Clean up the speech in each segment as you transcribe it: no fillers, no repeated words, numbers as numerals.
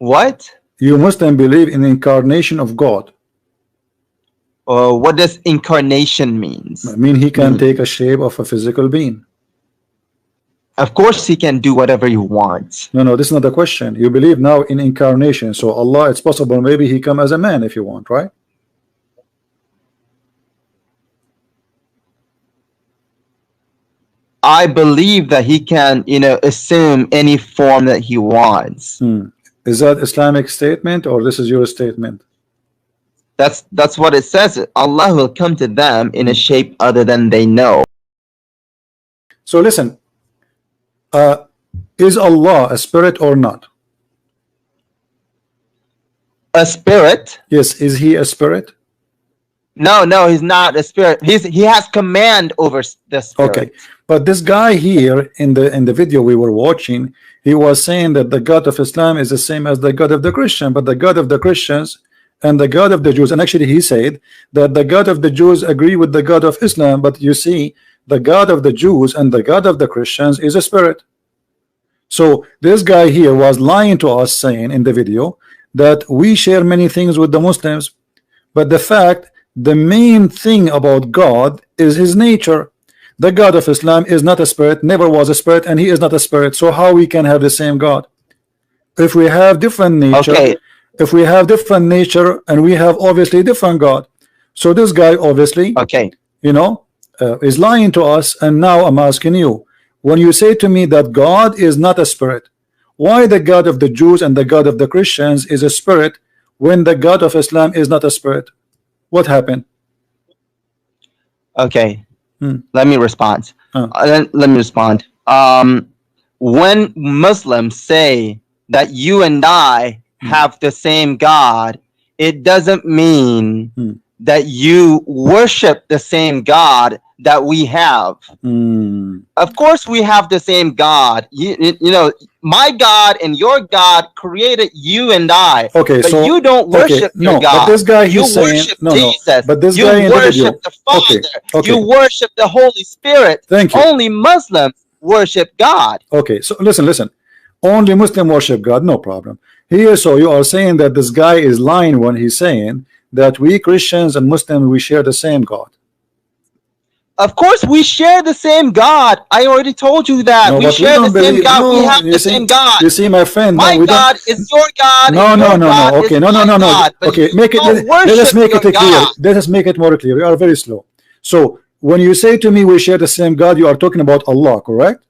What? You Muslim believe in the incarnation of God. What does incarnation means? I mean, he can take a shape of a physical being. Of course he can do whatever he wants. No, this is not the question. You believe now in incarnation. So Allah, it's possible maybe he come as a man if you want, right? I believe that he can, assume any form that he wants. Is that Islamic statement or this is your statement? That's what it says. Allah will come to them in a shape other than they know. So listen, is Allah a spirit or not? A spirit? Yes, is he a spirit? No, he's not a spirit. He has command over the spirit. Okay, but this guy here in the video we were watching, he was saying that the God of Islam is the same as the God of the Christian, but the God of the Christians and the God of the Jews, and actually he said that the God of the Jews agree with the God of Islam, but you see, the God of the Jews and the God of the Christians is a spirit. So this guy here was lying to us, saying in the video that we share many things with the Muslims, but the fact, the main thing about God is his nature. The God of Islam is not a spirit, never was a spirit, and he is not a spirit. So how we can have the same God? If we have different nature, okay. If we have different nature and we have obviously different God, so this guy obviously, okay, is lying to us. And now I'm asking you, when you say to me that God is not a spirit, why the God of the Jews and the God of the Christians is a spirit when the God of Islam is not a spirit? What happened? Okay, let me respond. Let me respond. When Muslims say that you and I have the same God, it doesn't mean that you worship the same God that we have. Of course we have the same God. You know, my God and your God created you and I. Okay, but so you don't worship your God. But this guy you he's saying worship Jesus. But this you guy in the video, worship the Father. okay. You worship the Holy Spirit. Thank you. Only Muslims worship God. Okay, so listen. Only Muslim worship God, no problem. Here, so you are saying that this guy is lying when he's saying that we Christians and Muslims, we share the same God. Of course, we share the same God. I already told you that. We share the same God. We have the same God. You see, my friend, my God is your God. No. Okay, no. Okay, make it. Let us make it clear. Let us make it more clear. You are very slow. So when you say to me we share the same God, you are talking about Allah, correct?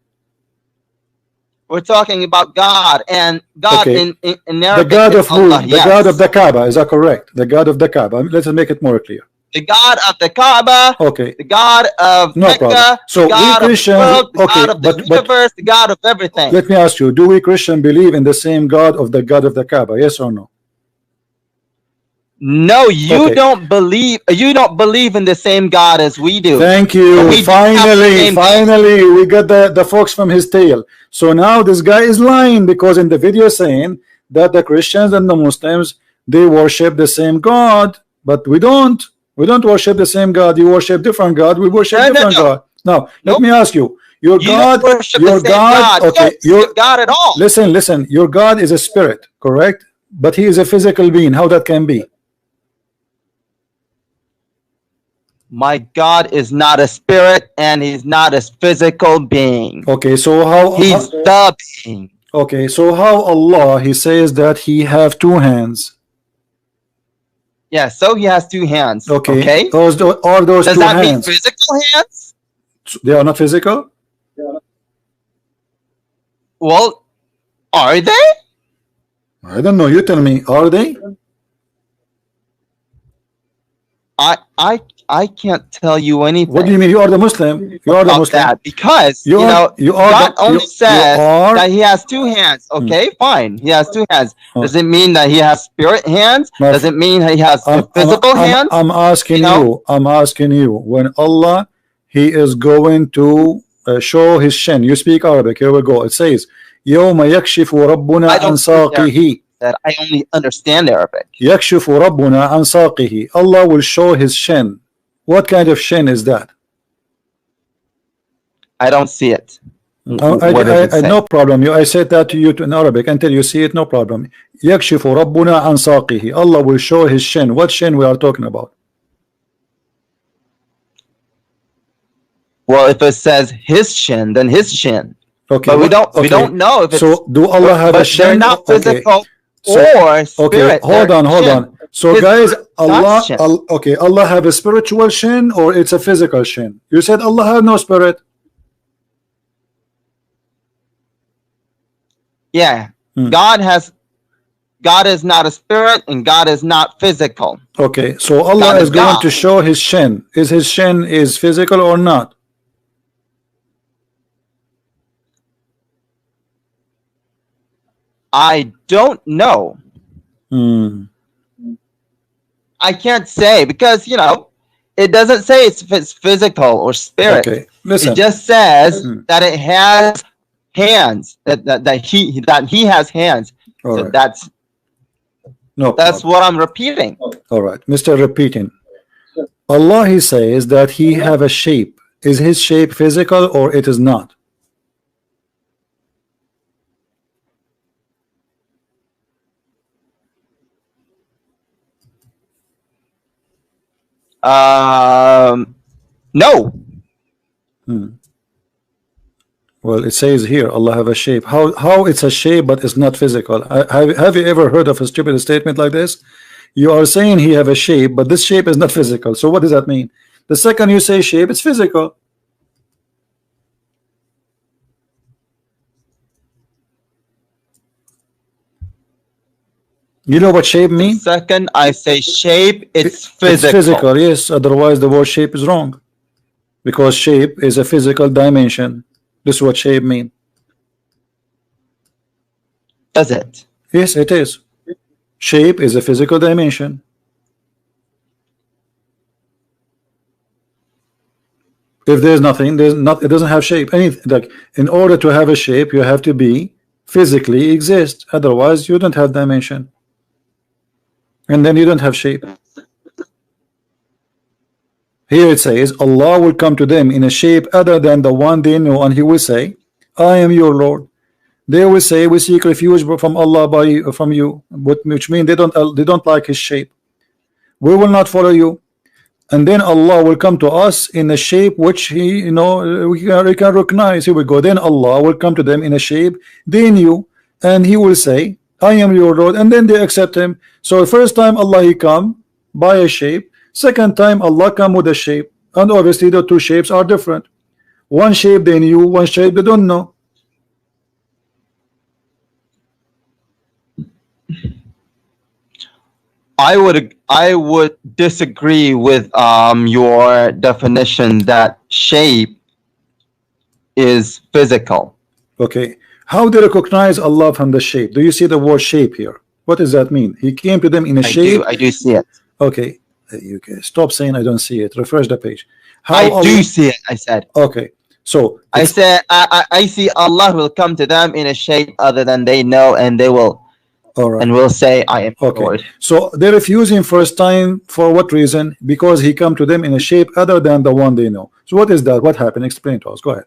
We're talking about God, and God in Arabic, the God of who? Allah, the God of the Kaaba, is that correct? The God of the Kaaba. Let's make it more clear. The God of the Kaaba, okay. The God of no Mecca, problem. So the God we Christians, of the world, the okay, God of the universe, the God of everything. Let me ask you, do we Christian believe in the same God of the Kaaba? Yes or no? No, you don't believe. You don't believe in the same God as we do. Thank you. Finally, we got the fox from his tail. So now this guy is lying, because in the video saying that the Christians and the Muslims, they worship the same God, but we don't. We don't worship the same God. You worship different God. We worship different God. Now, let me ask you. Your God, okay, your God at all. Listen. Your God is a spirit, correct? But he is a physical being. How that can be? My God is not a spirit, and he's not a physical being. Okay, so how he's the being? Okay, so how Allah, he says that he have two hands. Yeah, so he has two hands. Okay. Those are those Does two that hands mean physical hands? They are not physical? Well, are they? I don't know. You tell me. Are they? I can't tell you anything. What do you mean? You are the Muslim. You are the Muslim. That because God only says that he has two hands. Okay, fine. He has two hands. Does it mean that he has spirit hands? Does it mean that he has physical hands? I'm asking you. I'm asking you. When Allah, he is going to show his shin. You speak Arabic. Here we go. It says, يوم يكشف ربنا عن ساقه. That I only understand Arabic. يكشف ربنا عن ساقه. Allah will show his shin. What kind of shin is that? I don't see it. What does it say? No problem. I said that to you in Arabic until you see it. No problem. يكشف ربنا عن ساقه. Allah will show his shin. What shin we are talking about? Well, if it says his shin, then his shin. Okay, but we don't know if it's. So do Allah have a shin? They're not physical or spirit. Hold on. So His guys, Allah, shin. okay, Allah have a spiritual shin or it's a physical shin? You said Allah has no spirit. Yeah, God is not a spirit and God is not physical. Okay, so Allah is going to show his shin. Is his shin is physical or not? I don't know. I can't say because it doesn't say if it's physical or spirit. Okay, listen. It just says that it has hands. That he has hands. All so right. that's what I'm repeating. All right, Mr. Repeating. Allah, he says that he have a shape. Is his shape physical or it is not? No. Well, it says here Allah have a shape. How it's a shape but it's not physical? Have you ever heard of a stupid statement like this? You are saying he have a shape, but this shape is not physical. So what does that mean? The second you say shape, it's physical. You know what shape means? Second I say shape, it's physical. It's physical, yes. Otherwise the word shape is wrong. Because shape is a physical dimension. This is what shape means. Does it? Yes, it is. Shape is a physical dimension. If there's nothing, it doesn't have shape. Anything like in order to have a shape, you have to be physically exist. Otherwise, you don't have dimension. And then you don't have shape. Here it says, Allah will come to them in a shape other than the one they know, and he will say, I am your Lord. They will say, we seek refuge from Allah from you, which means they don't like his shape. We will not follow you. And then Allah will come to us in a shape which he, we can recognize. Here we go. Then Allah will come to them in a shape they knew, and he will say, I am your Lord, and then they accept him. So the first time Allah he come by a shape, second time Allah come with a shape, and obviously the two shapes are different. One shape they knew, one shape they don't know. I would disagree with your definition that shape is physical. Okay, how do you recognize Allah from the shape? Do you see the word shape here? What does that mean? He came to them in a shape. I do see it. Okay, you can stop saying I don't see it. Refresh the page. I do see it. I said. Okay, so I said I see Allah will come to them in a shape other than they know, and they will. All right. And will say, I am Lord. So they refuse him first time for what reason? Because he come to them in a shape other than the one they know. So what is that? What happened? Explain to us. Go ahead.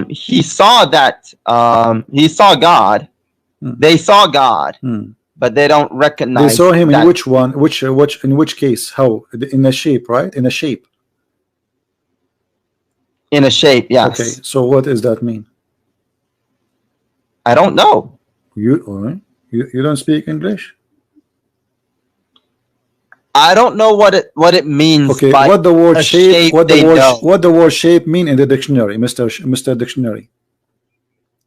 He saw that he saw God. They saw God, but they don't recognize. They saw him in which one? Which in which case? How? In a shape, right? In a shape. In a shape, yes. Okay. So what does that mean? I don't know. You don't speak English? I don't know what it means. Okay, by what the word shape, what the word shape mean in the dictionary, Mr. Dictionary?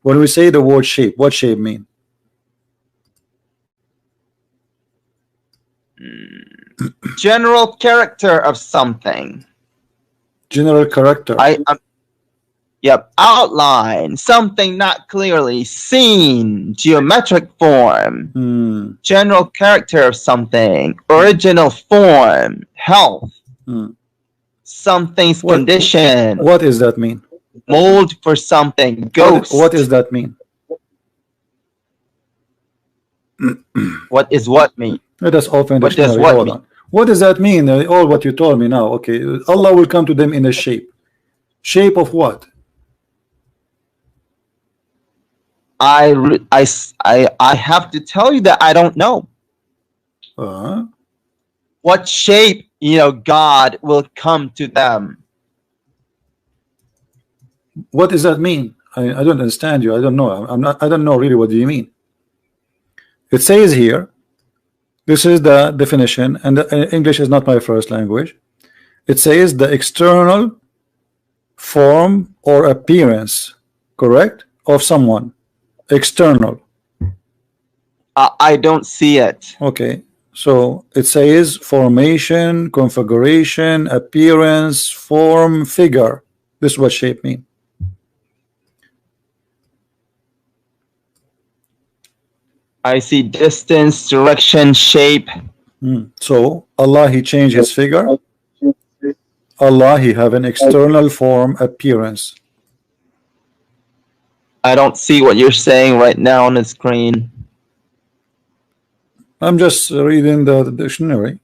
When we say the word shape, what shape mean? General character of something. General character. Yep, outline, something not clearly seen, geometric form, general character of something, original form, health, something's condition. What does that mean? Mold for something, ghost. What does that mean? What is what mean? That's often what does what mean? What does that mean? All what you told me now. Okay, Allah will come to them in a shape. Shape of what? I have to tell you that I don't know what shape, God will come to them. What does that mean? I don't understand you. I don't know. I don't know really what do you mean. It says here, this is the definition, and English is not my first language. It says the external form or appearance, correct, of someone. External. I don't see it. Okay, so it says formation, configuration, appearance, form, figure. This is what shape mean. I see distance, direction, shape. So Allah, he changed his figure. Allah, he have an external form, appearance. I don't see what you're saying right now on the screen. I'm just reading the dictionary.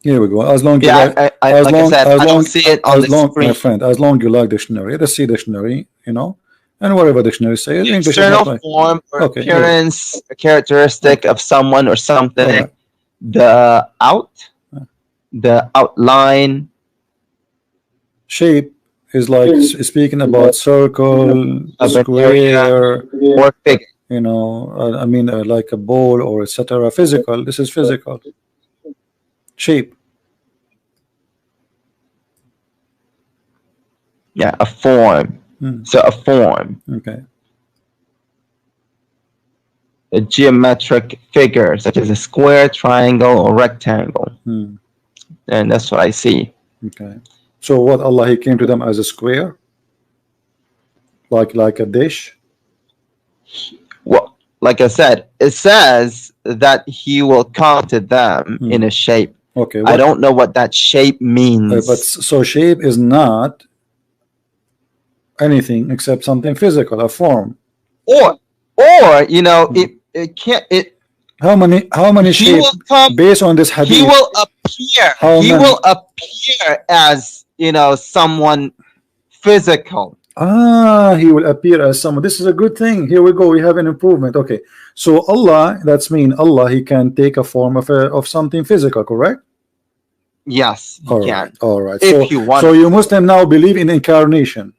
Here we go. As long Yeah, you like, I don't see it on the screen. My friend, as long you like dictionary, let's see dictionary, and whatever dictionary says, English External is not form or okay, appearance, a characteristic of someone or something. Right. The outline. Shape is like speaking about circle, square, or figure. I mean, like a ball or etc. Physical. This is physical. Shape. Yeah, a form. So a form. Okay. A geometric figure, such as a square, triangle, or rectangle. And that's what I see. Okay. So what, Allah, he came to them as a square? Like a dish? Well, like I said, it says that he will come to them in a shape. Okay. I don't know what that shape means. But so shape is not anything except something physical, a form. Or it can't. How many shapes based on this hadith? He will appear. He will appear as someone physical. He will appear as someone. This is a good thing. Here we go. We have an improvement. Okay, so Allah, that's mean Allah, he can take a form of something physical, correct? Yes, he can. All right. If you want. So you Muslim now believe in incarnation.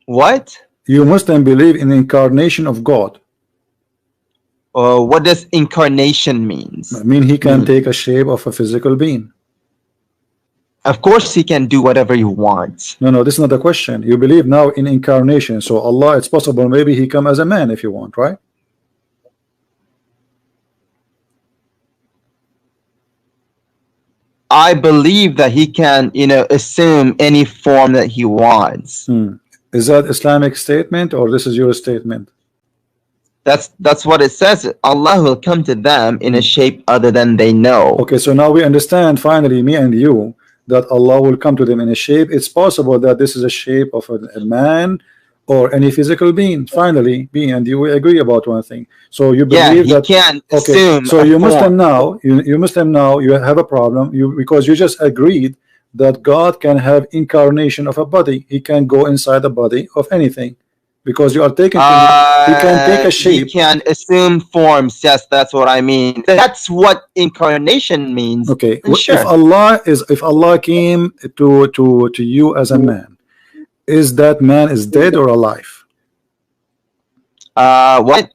What? You Muslim believe in incarnation of God. What does incarnation means? I mean, he can take a shape of a physical being. Of course, he can do whatever he wants. No, this is not the question. You believe now in incarnation. So Allah, it's possible maybe he come as a man if you want, right? I believe that he can, assume any form that he wants. Is that Islamic statement or this is your statement? That's what it says. Allah will come to them in a shape other than they know. Okay, so now we understand finally, me and you, that Allah will come to them in a shape. It's possible that this is a shape of a man or any physical being. Finally, me and you, we agree about one thing. So you believe that can okay. So you Muslim now, you Muslim now, you have a problem. Because you just agreed that God can have incarnation of a body. He can go inside the body of anything. Because you are taking, he can take a shape. He can assume forms. Yes, that's what I mean. That's what incarnation means. Okay, sure. If Allah came to you as a man, is that man is dead or alive? What?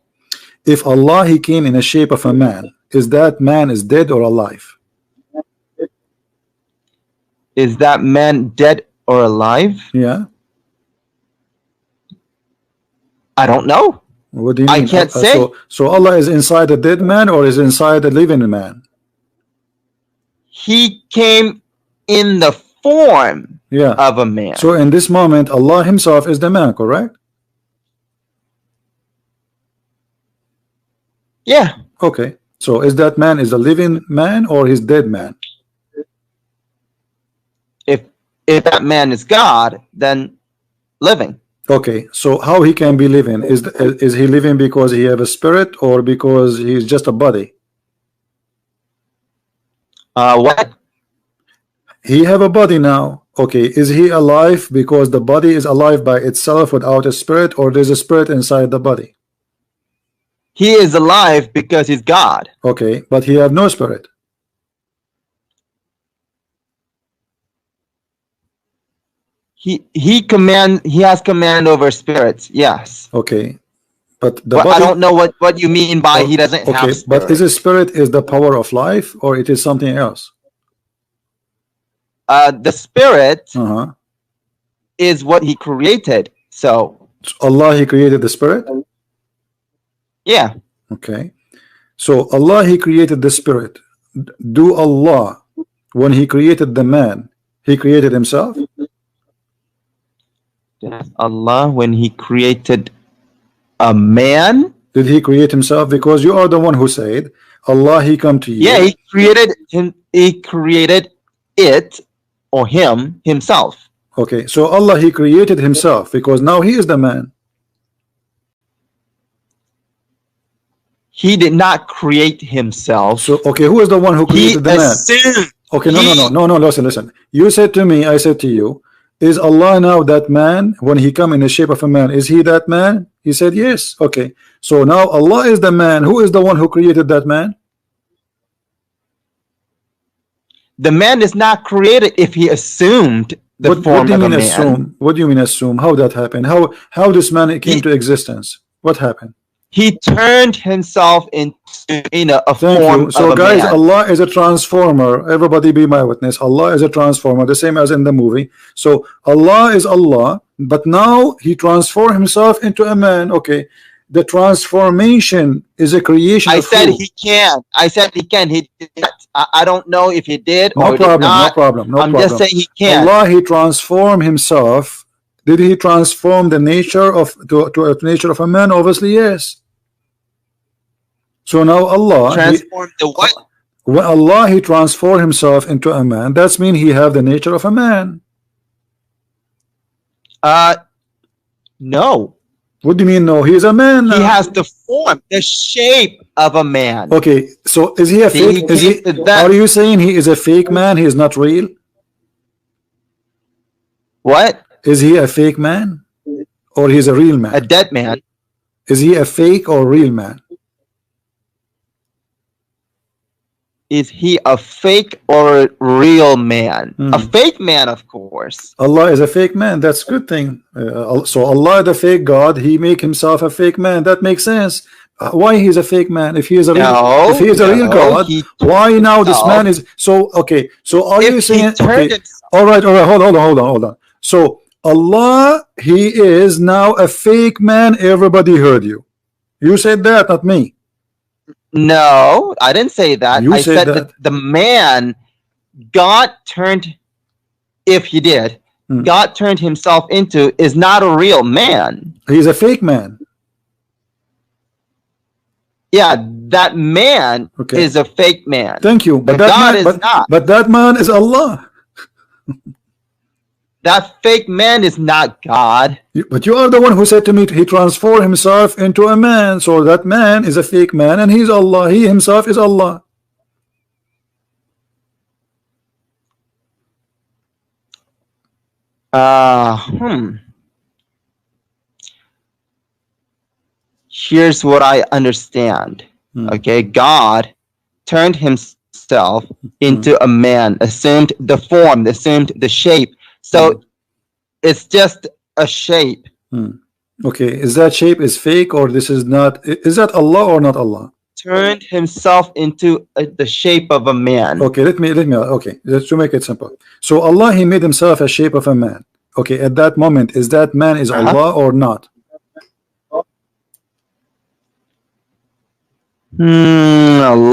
If Allah, he came in a shape of a man, is that man is dead or alive? Is that man dead or alive? Yeah. I don't know. What do you mean? I can't say. So Allah is inside a dead man or is inside a living man? He came in the form of a man. So in this moment, Allah himself is the man, correct? Yeah. Okay. So is that man is a living man or his dead man? If that man is God, then living. Okay, so how he can be living? Is he living because he have a spirit or because he's just a body? What? He have a body now. Okay, is he alive because the body is alive by itself without a spirit, or there's a spirit inside the body? He is alive because he's God. Okay, but he have no spirit. He has command over spirits. Yes. Okay, but the But I body. don't know what you mean by he doesn't have Okay, but is spirit. a spirit is the power of life, or it is something else? The spirit Uh-huh. is what he created. So Allah, he created the spirit. yeah. Okay, so Allah, he created the spirit. Do Allah, when he created the man, he created himself? Allah, when he created a man, did he create himself? Because you are the one who said Allah, he come to you. Yeah, he created him. He created it or himself. Okay, so Allah, he created himself because now he is the man. He did not create himself. So okay, who is the one who created the man? Okay, no, listen. You said to me, I said to you, is Allah now that man when he come in the shape of a man? Is he that man? He said yes. Okay, so now Allah is the man. Who is the one who created that man? The man is not created if he assumed the form what do you of mean a man. assume? What do you mean assume? How that happened? How this man came to existence? What happened? He turned himself into a Thank form you. So of a guys, man. Allah is a transformer. Everybody be my witness. Allah is a transformer, the same as in the movie. So Allah is Allah, but now he transformed himself into a man. Okay, the transformation is a creation. I of said who? he can. I said he can. He did not. I don't know if he did No or problem. did not. No problem. No I'm problem. just saying he can. Allah, he transformed himself. Did he transform the nature of to a nature of a man? Obviously, yes. So now Allah Transformed the what? When Allah he transformed himself into a man, that's mean he have the nature of a man. No. What do you mean no? He is a man now. He has the form, the shape of a man. Okay, so is he a fake? Are you saying he is a fake man? He is not real? What? Is he a fake man? Or he's a real man? A dead man. Is he a fake or real man? Is he a fake or a real man? A fake man, of course. Allah is a fake man. That's a good thing. So Allah, the fake God, he make himself a fake man. That makes sense. Why he's a fake man? If he is a real, if he is a real God, why now this man is so? Okay, so are you saying? Okay, all right, hold on. So Allah, he is now a fake man. Everybody heard you. You said that, not me. No, I didn't say that. You I said said that the man, God turned, if he did, God turned himself into is not a real man. He's a fake man. Yeah, that man is a fake man. Thank you. But that God man, is not. But that man is Allah. That fake man is not God. But you are the one who said to me he transformed himself into a man. So that man is a fake man and he's Allah. He himself is Allah. Here's what I understand. Okay, God turned himself into a man, assumed the form, assumed the shape. So it's just a shape. Okay, is that shape is fake or this is not? Is that Allah or not Allah? Turned himself into the shape of a man. Okay, let me. Okay, let's to make it simple. So Allah, he made himself a shape of a man. Okay, at that moment, is that man is Allah or not?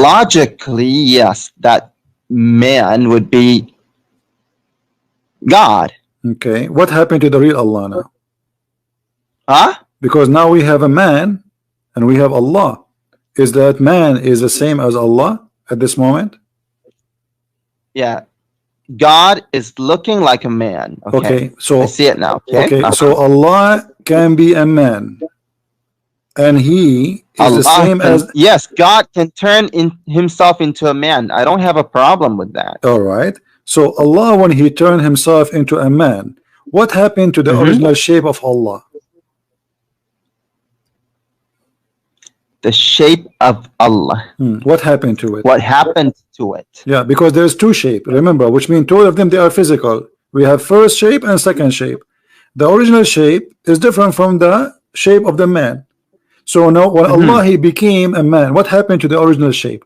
Logically, yes, that man would be God. Okay, what happened to the real Allah now? Because now we have a man and we have Allah. Is that man is the same as Allah at this moment? Yeah, God is looking like a man. Okay, so I see it now. Okay, so Allah can be a man and he is the Allah same can, as. yes, God can turn himself into a man. I don't have a problem with that. All right. So Allah, when he turned himself into a man, what happened to the original shape of Allah? The shape of Allah. What happened to it? What happened to it? Yeah, because there's two shapes, remember, which means two of them, they are physical. We have first shape and second shape. The original shape is different from the shape of the man. So now when Allah he became a man, what happened to the original shape?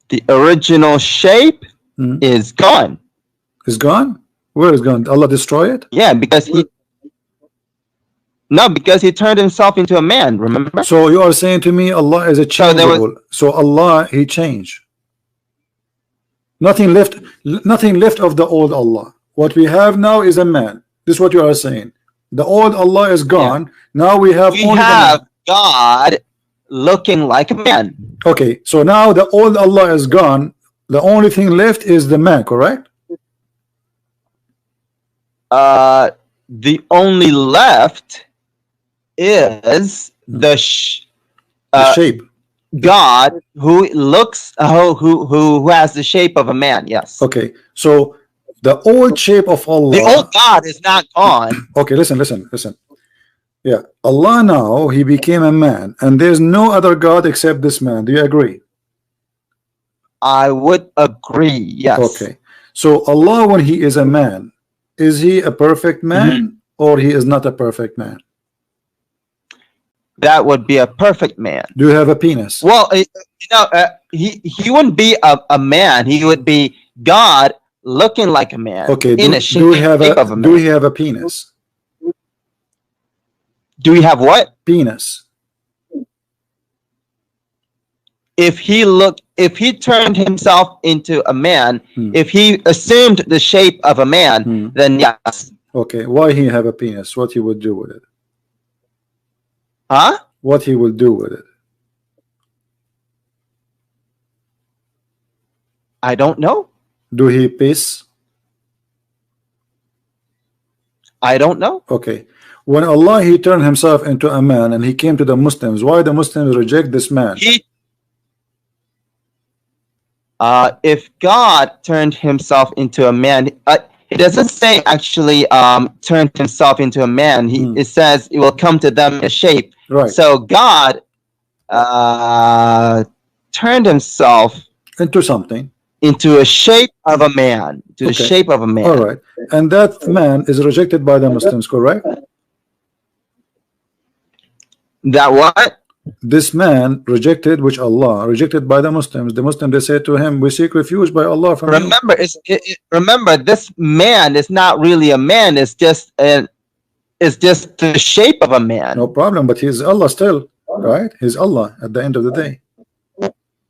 The original shape is gone. Is gone? Where is gone? Allah destroy it? Yeah, because he turned himself into a man, remember? So you are saying to me Allah is a changeable. So Allah he changed. Nothing left of the old Allah. What we have now is a man. This is what you are saying. The old Allah is gone. Yeah. Now we have God looking like a man. Okay, so now the old Allah is gone. The only thing left is the man, correct? The only left is the shape. God who looks who has the shape of a man. Yes. Okay, so the old shape of Allah, the old God is not gone. Okay, listen. Yeah, Allah now he became a man, and there's no other God except this man. Do you agree? I would agree. Yes. Okay, so Allah, when he is a man, is he a perfect man or he is not a perfect man? That would be a perfect man. Do you have a penis? Well, he wouldn't be a man. He would be God looking like a man. Okay. Do we have a penis? Do we have what? Penis. If he turned himself into a man, if he assumed the shape of a man, then yes. Okay. Why he have a penis? What he would do with it? Huh? What he will do with it? I don't know. Do he piss? I don't know. Okay. When Allah he turned himself into a man and he came to the Muslims, why the Muslims reject this man? If God turned himself into a man, it doesn't say actually turned himself into a man. It says it will come to them in a shape. Right. So God turned himself into something. Into a shape of a man. To the shape of a man. All right. And that man is rejected by the Muslims, correct? That what? This man rejected, which Allah rejected by the Muslims. The Muslims, they said to him, we seek refuge by Allah from remember you. Remember, this man is not really a man. It's just the shape of a man. No problem, but he's Allah still, right? He's Allah at the end of the day.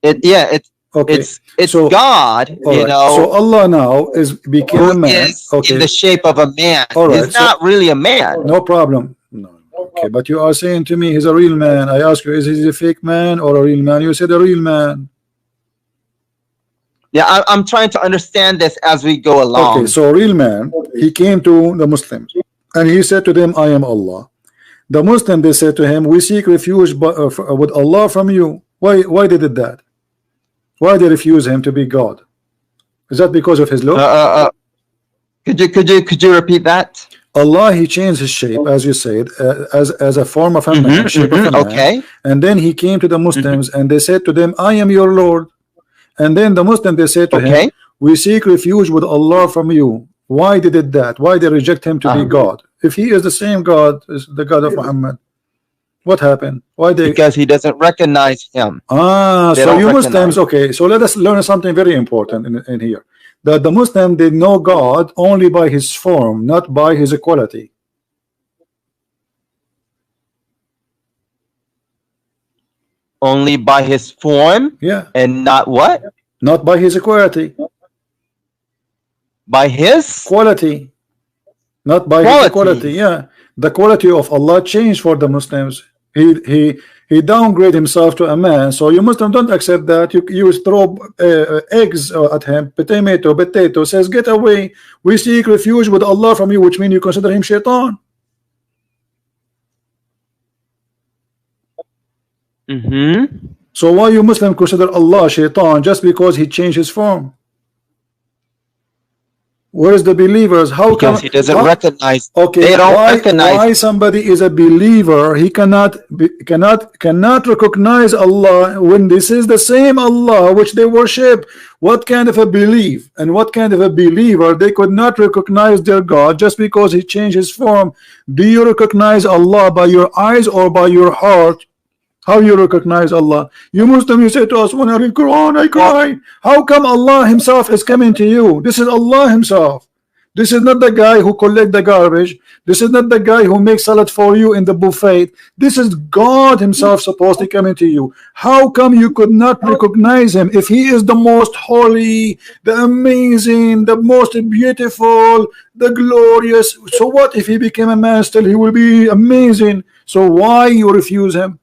It's so, God, you know. So Allah now became a man. In the shape of a man. All right. He's not really a man. No problem. No. Okay, but you are saying to me he's a real man. I ask you, is he a fake man or a real man? You said a real man. Yeah, I'm trying to understand this as we go along. Okay, so a real man, he came to the Muslims and he said to them, I am Allah. The Muslim, they said to him, we seek refuge with Allah from you. Why they did that? Why they refuse him to be God? Is that because of his look? Could you repeat that? Allah he changed his shape, as you said, as a form of a man, shape of a man. Okay. And then he came to the Muslims and they said to them, I am your Lord. And then the Muslim, they said to him, we seek refuge with Allah from you. Why they did that? Why they reject him to be God? If he is the same God as the God of Muhammad, what happened? Why they? Because he doesn't recognize him. So you Muslims, okay, so let us learn something very important in here. That the Muslim, they know God only by his form, not by his equality. Only by his form? Yeah. And not what? Not by his equality. By his quality. Not by his equality. Yeah. The quality of Allah changed for the Muslims. He downgraded himself to a man. So you Muslims don't accept that. You throw eggs at him, potato says, get away. We seek refuge with Allah from you, which means you consider him shaitan. So why you Muslim consider Allah shaitan just because he changed his form? Where is the believers? How Because come? he doesn't recognize. Okay, They don't recognize. why somebody is a believer? He cannot recognize Allah when this is the same Allah which they worship. What kind of a belief and what kind of a believer they could not recognize their God just because he changed his form? Do you recognize Allah by your eyes or by your heart? How you recognize Allah? You Muslim, you say to us, when I read Quran, I cry. How come Allah himself is coming to you? This is Allah himself. This is not the guy who collect the garbage. This is not the guy who makes salad for you in the buffet. This is God himself supposedly coming to you. How come you could not recognize him if he is the most holy, the amazing, the most beautiful, the glorious? So what if he became a man? Still he will be amazing. So why you refuse him?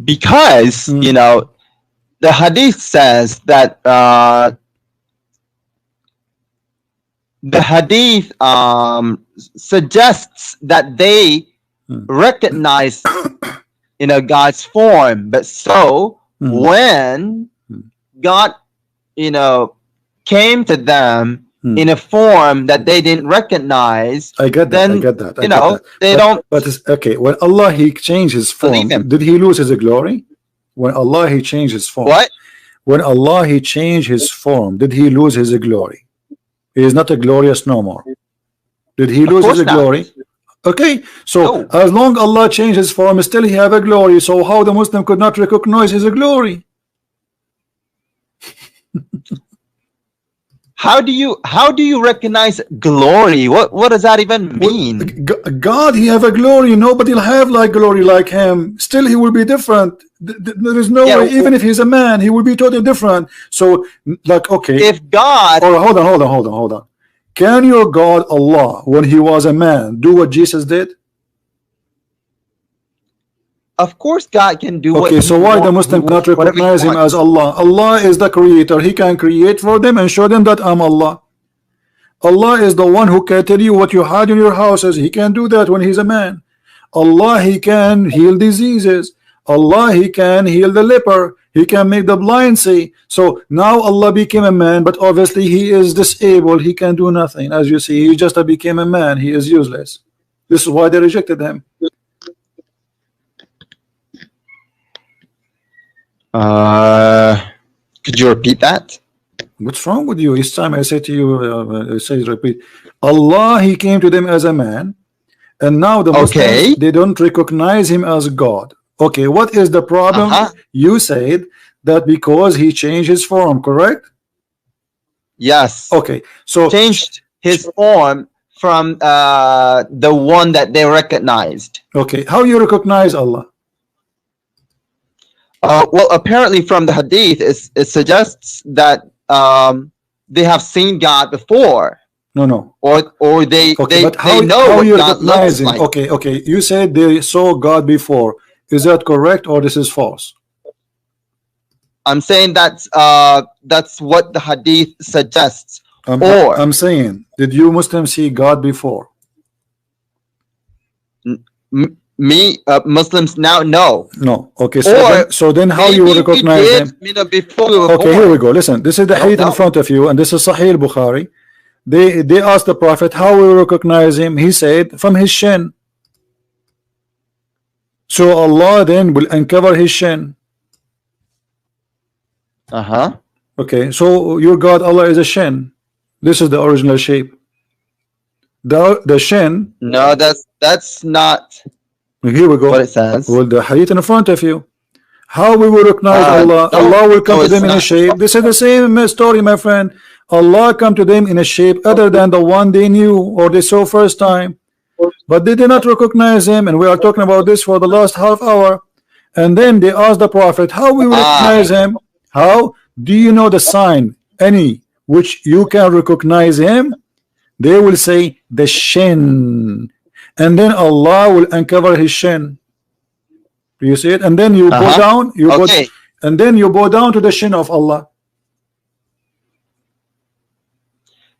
Because you know, the hadith says that the hadith suggests that they recognize, you know, God's form. But so when God, you know, came to them in a form that they didn't recognize, I get that. then I get that. you know, they don't. But it's, okay, when Allah he changed his form, did he lose his glory? When Allah he changed his form, What? When Allah he changed his form, did he lose his glory? He is not a glorious no more. Did he lose his glory? Okay, so as long Allah changed his form, still he have a glory. So how the Muslim could not recognize his glory? How do you recognize glory? What does that even mean? God, he have a glory. Nobody will have like glory like him. Still, he will be different. There is no way. Even if he's a man, he will be totally different. So, like, okay, if God, or hold on. Can your God Allah, when he was a man, do what Jesus did? Of course, God can do. Okay, so why the Muslim cannot recognize him as Allah? Allah is the creator. He can create for them and show them that I'm Allah. Allah is the one who can tell you what you had in your houses. He can do that when he's a man. Allah, he can heal diseases. Allah, he can heal the leper. He can make the blind see. So now Allah became a man, but obviously he is disabled. He can do nothing. As you see, he just became a man. He is useless. This is why they rejected him. Could you repeat that? What's wrong with you? Each time I say to you, say repeat. Allah, he came to them as a man, and now the Muslims, they don't recognize him as God. Okay, what is the problem? You said that because he changed his form, correct? Yes. Okay, so changed his form from the one that they recognized. Okay, how you recognize Allah? Well, apparently from the hadith, it suggests that they have seen God before. No. Or they but they know how what you God looks him? like. Okay. You said they saw God before. Is that correct or this is false? I'm saying that's what the hadith suggests. I'm saying, did you Muslims see God before? Muslims now no. Okay, so then how you recognize them? Okay, here we go. Listen, this is the hadith in front of you, and this is Sahih Bukhari. They asked the Prophet how we recognize him. He said from his shin. So Allah then will uncover his shin. Okay, so your God Allah is a shin. This is the original shape. The shin. No, that's not. Here we go. What it says. Well, the hadith in front of you. How we will recognize Allah? Allah will come to them in a shape. This is the same story, my friend. Allah come to them in a shape other than the one they knew or they saw first time, but they did not recognize him. And we are talking about this for the last half hour. And then they asked the Prophet, how we will recognize him? How do you know the sign any which you can recognize him? They will say the shin. And then Allah will uncover his shin. Do you see it? And then you go down, and then you go down to the shin of Allah.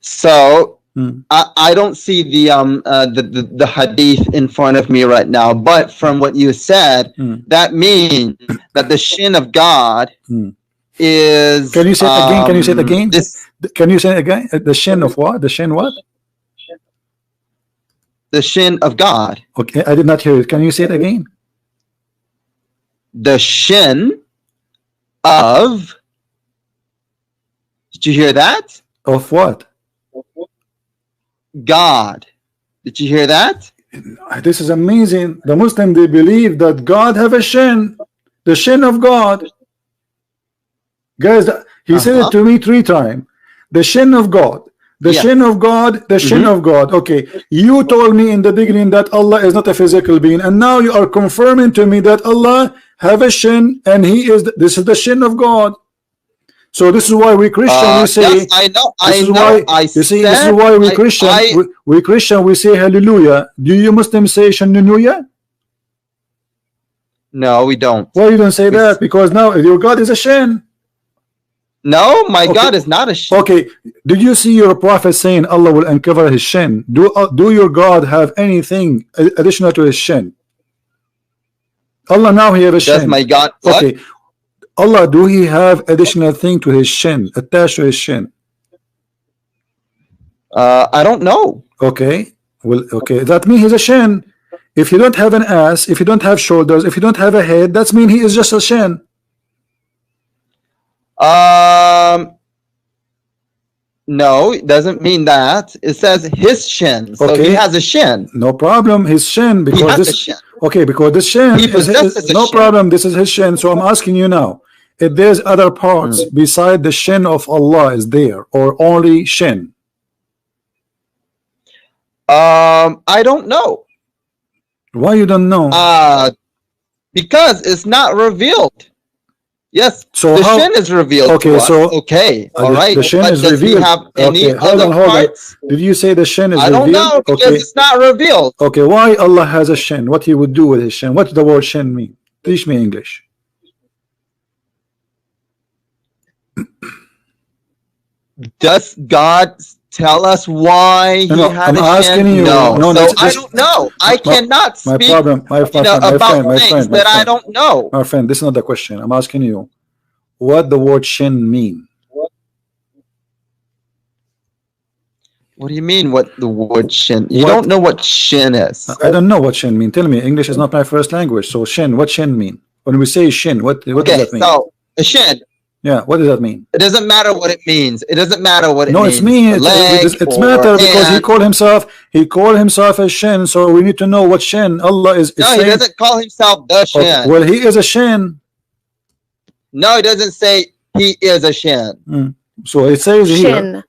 So I don't see the hadith in front of me right now, but from what you said, that means that the shin of God is. Can you say it again? Can you say it again? This, Can you say it again? The shin of what? The shin what? the shin of God. Okay, I did not hear it. Can you say it again? The shin of. Did you hear that? Of what? God. Did you hear that? This is amazing. The Muslim, they believe that God have a shin, the shin of God. Guys, he said it to me 3 times. The shin of God, the shin of God, the shin of God. Okay, you told me in the beginning that Allah is not a physical being, and now you are confirming to me that Allah have a shin, and He is. This is the shin of God. So this is why we Christian we say. Yes, I know. This is why you see. This is why we Christian. We Christian we say hallelujah. Do you Muslims say hallelujah? No, we don't. Why you don't say that? Because now your God is a shin. No, my God is not a shin. Okay, did you see your prophet saying Allah will uncover his shin? Do your God have anything additional to his shin? Allah now he have a shin. Does my God what? Okay, Allah, do he have additional thing to his shin, attached to his shin? I don't know. Okay, well, okay, that means he's a shin. If you don't have an ass, if you don't have shoulders, if you don't have a head, that means he is just a shin. No, it doesn't mean that. It says his shin, so he has a shin. No problem, his shin, because this shin. Okay, because this shin is no shin. problem. This is his shin. So I'm asking you now, if there's other parts beside the shin of Allah is there, or only shin? I don't know. Why you don't know? Because it's not revealed. Yes, so the shin is revealed. Okay, to us. so all right. The shin but is does revealed. He have any Okay, hold other on. parts? Did you say the shin is I revealed? don't know because it's not revealed. Okay, why Allah has a shin? What He would do with His shin? What does the word shin mean? Teach me English. Does God tell us why He had a shin? No, I don't know. I cannot speak about things that I don't know. My friend, this is not the question. I'm asking you, what the word shin mean? What do you mean? What the word shin? You don't know what shin is. I don't know what shin mean. Tell me. English is not my first language. So shin, what shin mean? When we say shin, what does that mean? So a shin. Yeah, what does that mean? It doesn't matter what it means. It doesn't matter what it means. It's matter because he called himself a shin. So we need to know what shin Allah is. No, he doesn't call himself the shin. Okay, well, he is a shin. No, it doesn't say he is a shin. So it says shin. Here.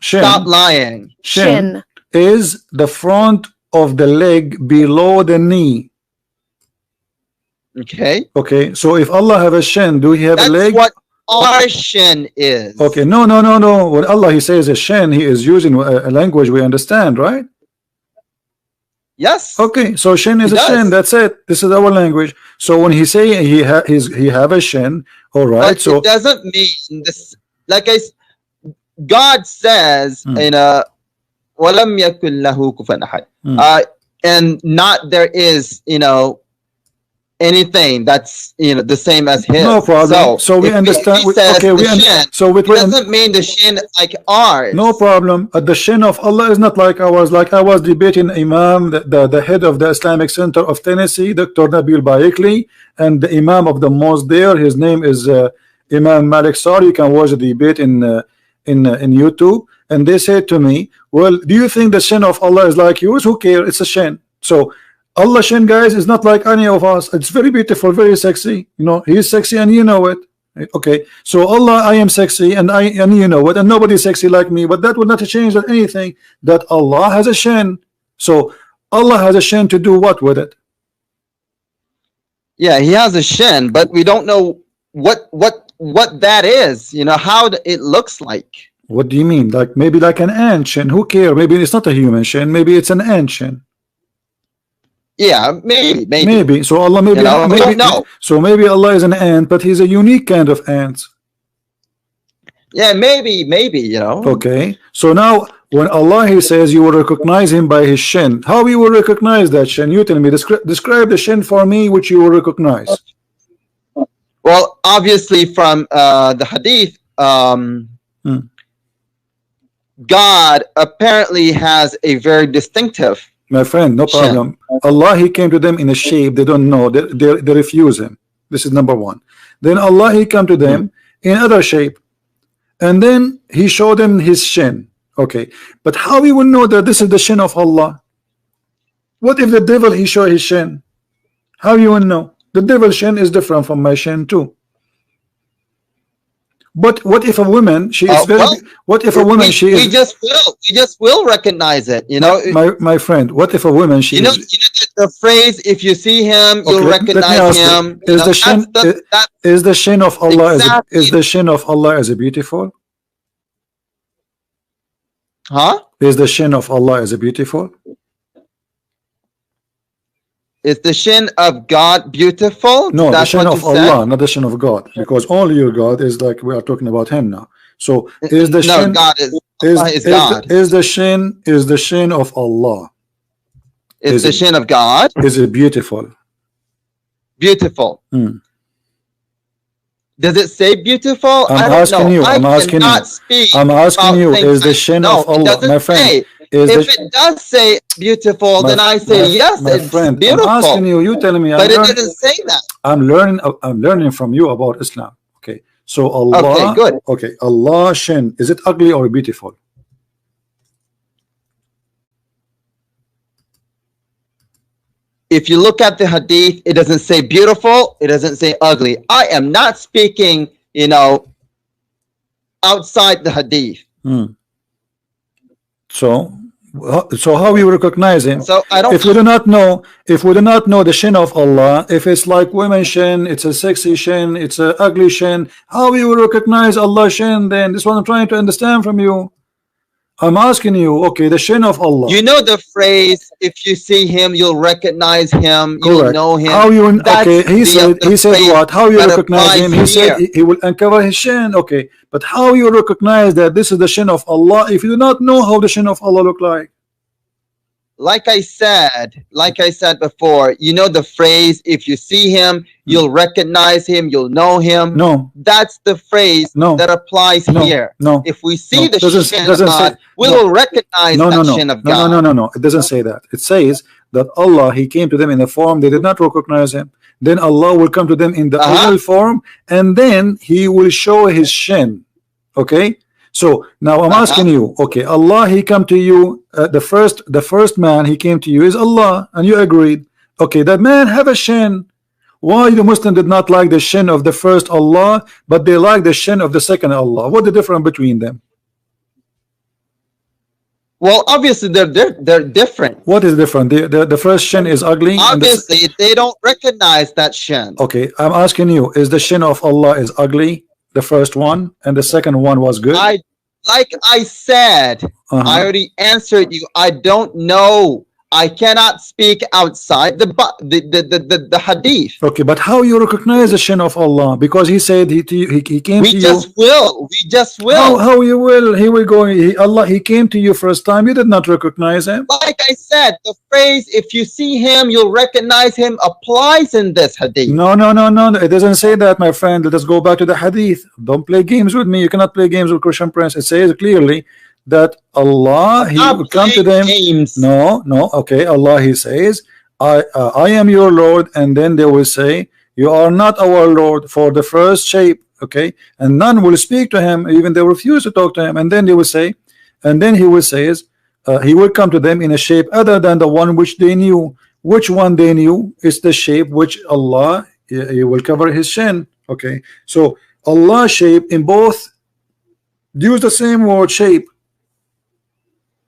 Shin. Stop lying. Shin is the front of the leg below the knee. Okay. Okay. So if Allah have a shin, do He have a leg? What our shin is. Okay. No. When Allah He says a shin, He is using a language we understand, right? Yes. Okay. So shin is a shin. That's it. This is our language. So when He say he have a shin, all right. But so it doesn't mean this. Like God says in a وَلَمْ يَكُنْ لَهُ كُفُوًا أَحَدٌ. And not there is, anything that's the same as his. No problem. So we understand. It doesn't mean the shin like ours. No problem. The shin of Allah is not like ours. Like I was debating Imam, the head of the Islamic Center of Tennessee, Dr. Nabil Baikli, and the Imam of the mosque there. His name is Imam Malik Sar. You can watch the debate in YouTube. And they said to me, well, do you think the shin of Allah is like yours? Who cares? It's a shin. So Allah shin, guys, is not like any of us. It's very beautiful, very sexy. He's sexy and you know it. Okay, so Allah, I am sexy and you know it, and nobody's sexy like me. But that would not change anything that Allah has a shin. So Allah has a shin to do what with it? Yeah, He has a shin, but we don't know what that is. How it looks like. What do you mean? Like maybe like an ant shin? Who cares? Maybe it's not a human shin. Maybe it's an ant shin. Yeah, maybe. So Allah maybe, we don't know. So maybe Allah is an ant, but He's a unique kind of ant. Yeah, maybe. Okay. So now When Allah He says you will recognize Him by His shin, how you will recognize that shin? You tell me. Describe the shin for me, which you will recognize. Well, obviously from the hadith, God apparently has a very distinctive. My friend, no problem. Allah He came to them in a shape they don't know. They refuse Him. This is number one. Then Allah He come to them in other shape, and then He showed them His shin. Okay, but how we will know that this is the shin of Allah? What if the devil He show his shin? How you will know? The devil's shin is different from my shin too. But what if a woman she is very? What if a woman she is? We just will recognize it. You know, my friend. What if a woman she? You know the phrase, if you see him, you'll recognize him. Is the shin? Is the shin of Allah? Is the shin of Allah as a beautiful? Huh? Is the shin of Allah as a beautiful? Is the shin of God beautiful? No, the shin of Allah, not the shin of God, because only your God is like we are talking about Him now. So is the shin? God is God. Is the shin of Allah? Is the shin of God? Is it beautiful? Beautiful. Does it say beautiful? I'm asking you. I'm asking you. Is the shin of Allah, my friend? If it does say beautiful, then I say yes, it's beautiful. I'm asking you. You tell me. But it didn't say that. I'm learning from you about Islam. Okay. So Allah. Okay, good. Okay. Allah shin. Is it ugly or beautiful? If you look at the hadith, it doesn't say beautiful. It doesn't say ugly. I am not speaking, you know, outside the hadith. So how you recognize Him? So I don't. If we do not know the shin of Allah, if it's like women shin, it's a sexy shin, it's a ugly shin, how you will recognize Allah shin? Then this is what I'm trying to understand from you. I'm asking you, okay, the shin of Allah. You know the phrase, if you see him, you'll recognize him, you'll know him. How you, okay, he said what? How you recognize him? He said he will uncover his shin. Okay, but how you recognize that this is the shin of Allah if you do not know how the shin of Allah look like? Like I said before, you know the phrase, if you see him, you'll recognize him, you'll know him. No. That's the phrase that applies here. No. If we see the shin of God, we will recognize the shin of God. No. It doesn't say that. It says that Allah, He came to them in a form they did not recognize Him. Then Allah will come to them in the original form, and then He will show His shin. Okay? So now I'm asking you, okay, Allah, He come to you, the first man He came to you is Allah, and you agreed. Okay, that man have a shin. Why the Muslim did not like the shin of the first Allah, but they like the shin of the second Allah? What the difference between them? Well, obviously they're different. What is different? The first shin is ugly. Obviously, they don't recognize that shin. Okay, I'm asking you, is the shin of Allah is ugly? The first one, and the second one was good. Like I said, I already answered you. I don't know. I cannot speak outside the hadith. Okay, but how you recognize the shin of Allah? Because He said He came to you. We just will. How you will? He will go. Allah, He came to you first time. You did not recognize Him. Like I said, the phrase, if you see him, you'll recognize him, applies in this hadith. No. It doesn't say that, my friend. Let us go back to the hadith. Don't play games with me. You cannot play games with Christian Prince. It says clearly that Allah, He will come to them. No. Okay, Allah, He says, I am your Lord, and then they will say, you are not our Lord, for the first shape. Okay, and none will speak to Him, even they refuse to talk to Him. And then they will say, and then He will say, He will come to them in a shape other than the one which they knew. Which one they knew is the shape which Allah, He will cover His shin. Okay, so Allah shape in both use the same word shape.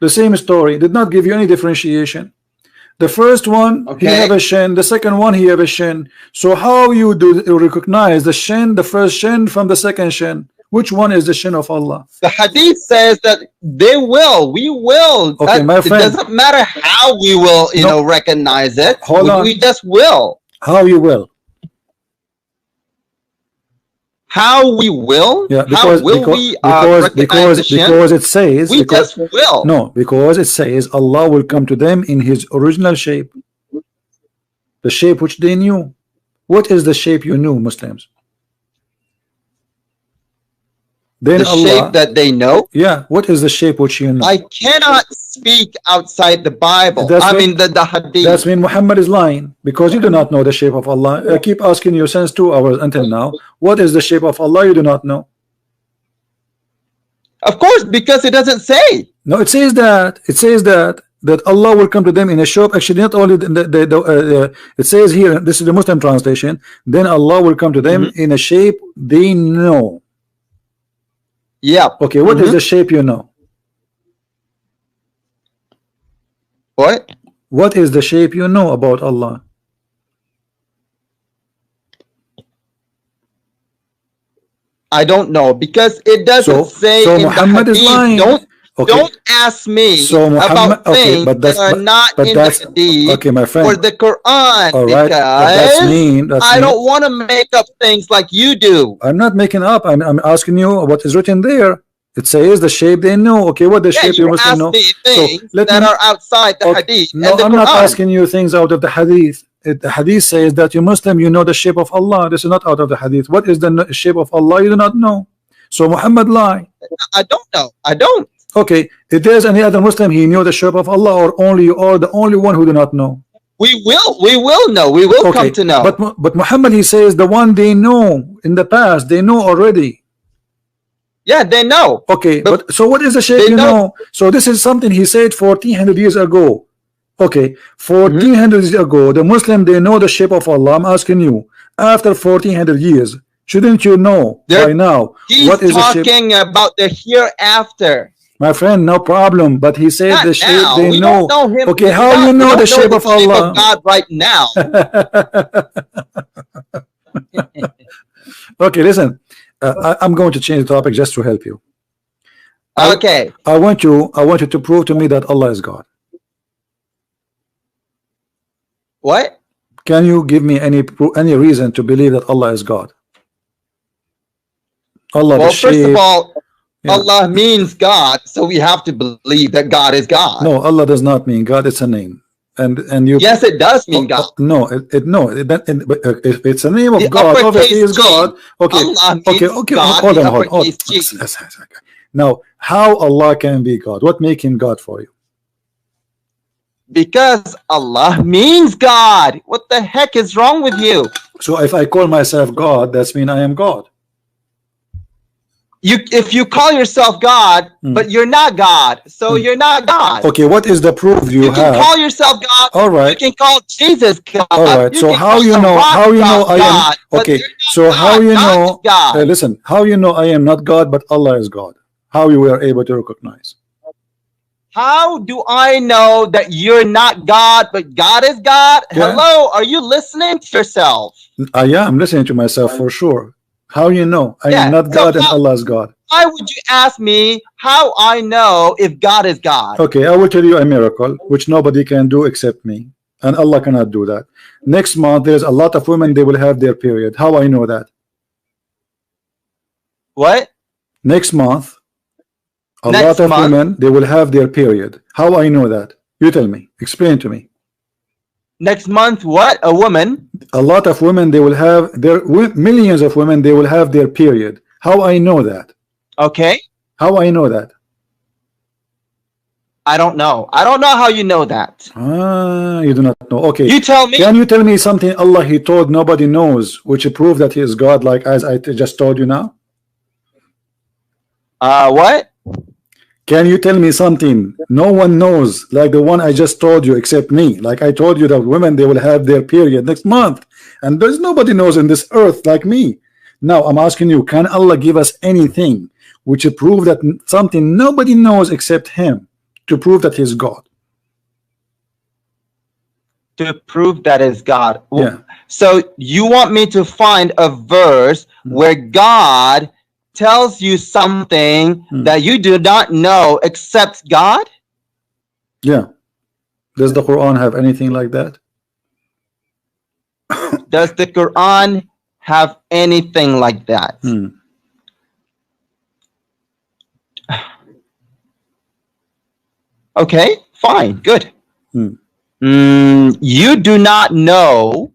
The same story, did not give you any differentiation. The first one, He have a shin. The second one, He have a shin. So how you recognize the shin, the first shin from the second shin? Which one is the shin of Allah? The hadith says that we will. Okay, my friend. It doesn't matter how we will, recognize it. Hold on. We just will. How you will? how we will? Yeah, How will we recognize the shin? because it says We just will. no, because it says Allah will come to them in His original shape, the shape which they knew. What is the shape you knew, Muslims? Then The Allah, shape that they know. yeah, what is the shape which you know? I cannot speak outside the Bible. That's I what- mean the hadith. That's mean Muhammad is lying because you do not know the shape of Allah. I keep asking you since 2 hours until now. What is the shape of Allah? You do not know. Of course, because it doesn't say. No, it says that. It says that Allah will come to them in a shape. Actually, not only it says here. This is the Muslim translation. Then Allah will come to them in a shape they know. Yeah. Okay, what is the shape you know? What? What is the shape you know about Allah? I don't know because it doesn't say so in Muhammad the is lying. hadith. Okay. Don't ask me So Muhammad, about things that are not in the hadith okay, my friend, or the Quran, all right, because I don't want to make up things like you do. I'm not making up. I'm asking you what is written there. It says the shape they know. Okay, what the shape you must know? So that are outside the hadith. No, and the I'm Quran. not asking you things out of the hadith. The hadith says that you Muslim, you know the shape of Allah. This is not out of the hadith. What is the shape of Allah? You do not know. So Muhammad lie. I don't know. I don't. Okay, if there's any other Muslim, he knew the shape of Allah, or only you are the only one who do not know. We will know. We will come to know. But Muhammad, he says the one they know in the past, they know already. Yeah, they know. Okay, but so what is the shape you know? So this is something he said 1400 years ago. Okay, 1400 years ago, the Muslim, they know the shape of Allah. I'm asking you, after 1400 years, shouldn't you know by now what is the shape? He's talking about the hereafter. My friend, no problem. But he said Not the shape now. they we know. Don't know him. Okay, how you know the shape of Allah? Of God right now. Okay, listen. I'm going to change the topic just to help you. Okay. I want you to prove to me that Allah is God. What? Can you give me any reason to believe that Allah is God? Allah. Well, first of all, Allah means God, so we have to believe that God is God. No, Allah does not mean God. It's a name, and you. Yes, it does mean God. No, if it's a name of God, obviously is God. Okay, okay. Hold on. Now, how Allah can be God? What make him God for you? Because Allah means God. What the heck is wrong with you? So if I call myself God, that's mean I am God. If you call yourself God, but you're not God, so you're not God. Okay, what is the proof you have? You can call yourself God. All right. You can call Jesus God. All right. So how you know? How you know I am? Okay. So how you know? Listen. How you know I am not God, but Allah is God? How you were able to recognize? How do I know that you're not God, but God is God? Yeah. Hello, are you listening to yourself? I'm listening to myself for sure. How you know I am not God and Allah is God? Why would you ask me how I know if God is God? Okay, I will tell you a miracle which nobody can do except me, and Allah cannot do that. Next month there's a lot of women, they will have their period. How I know that? What? Next month a lot of women, they will have their period. How I know that? You tell me. Explain to me. Next month, what? A woman? A lot of women, they will have their millions of women, they will have their period. How I know that? Okay. How I know that? I don't know. I don't know how you know that. You do not know. Okay. You tell me. Can you tell me something Allah he told nobody knows, which prove that he is God, like as I just told you now? What? Can you tell me something no one knows, like the one I just told you except me? Like I told you that women, they will have their period next month, and there's nobody knows in this earth like me. Now I'm asking you, can Allah give us anything which prove that something nobody knows except him, to prove that he's God? To prove that is God. Yeah. So you want me to find a verse where God tells you something that you do not know except God? Yeah. Does the Quran have anything like that? Does the Quran have anything like that. Okay, fine, good. You do not know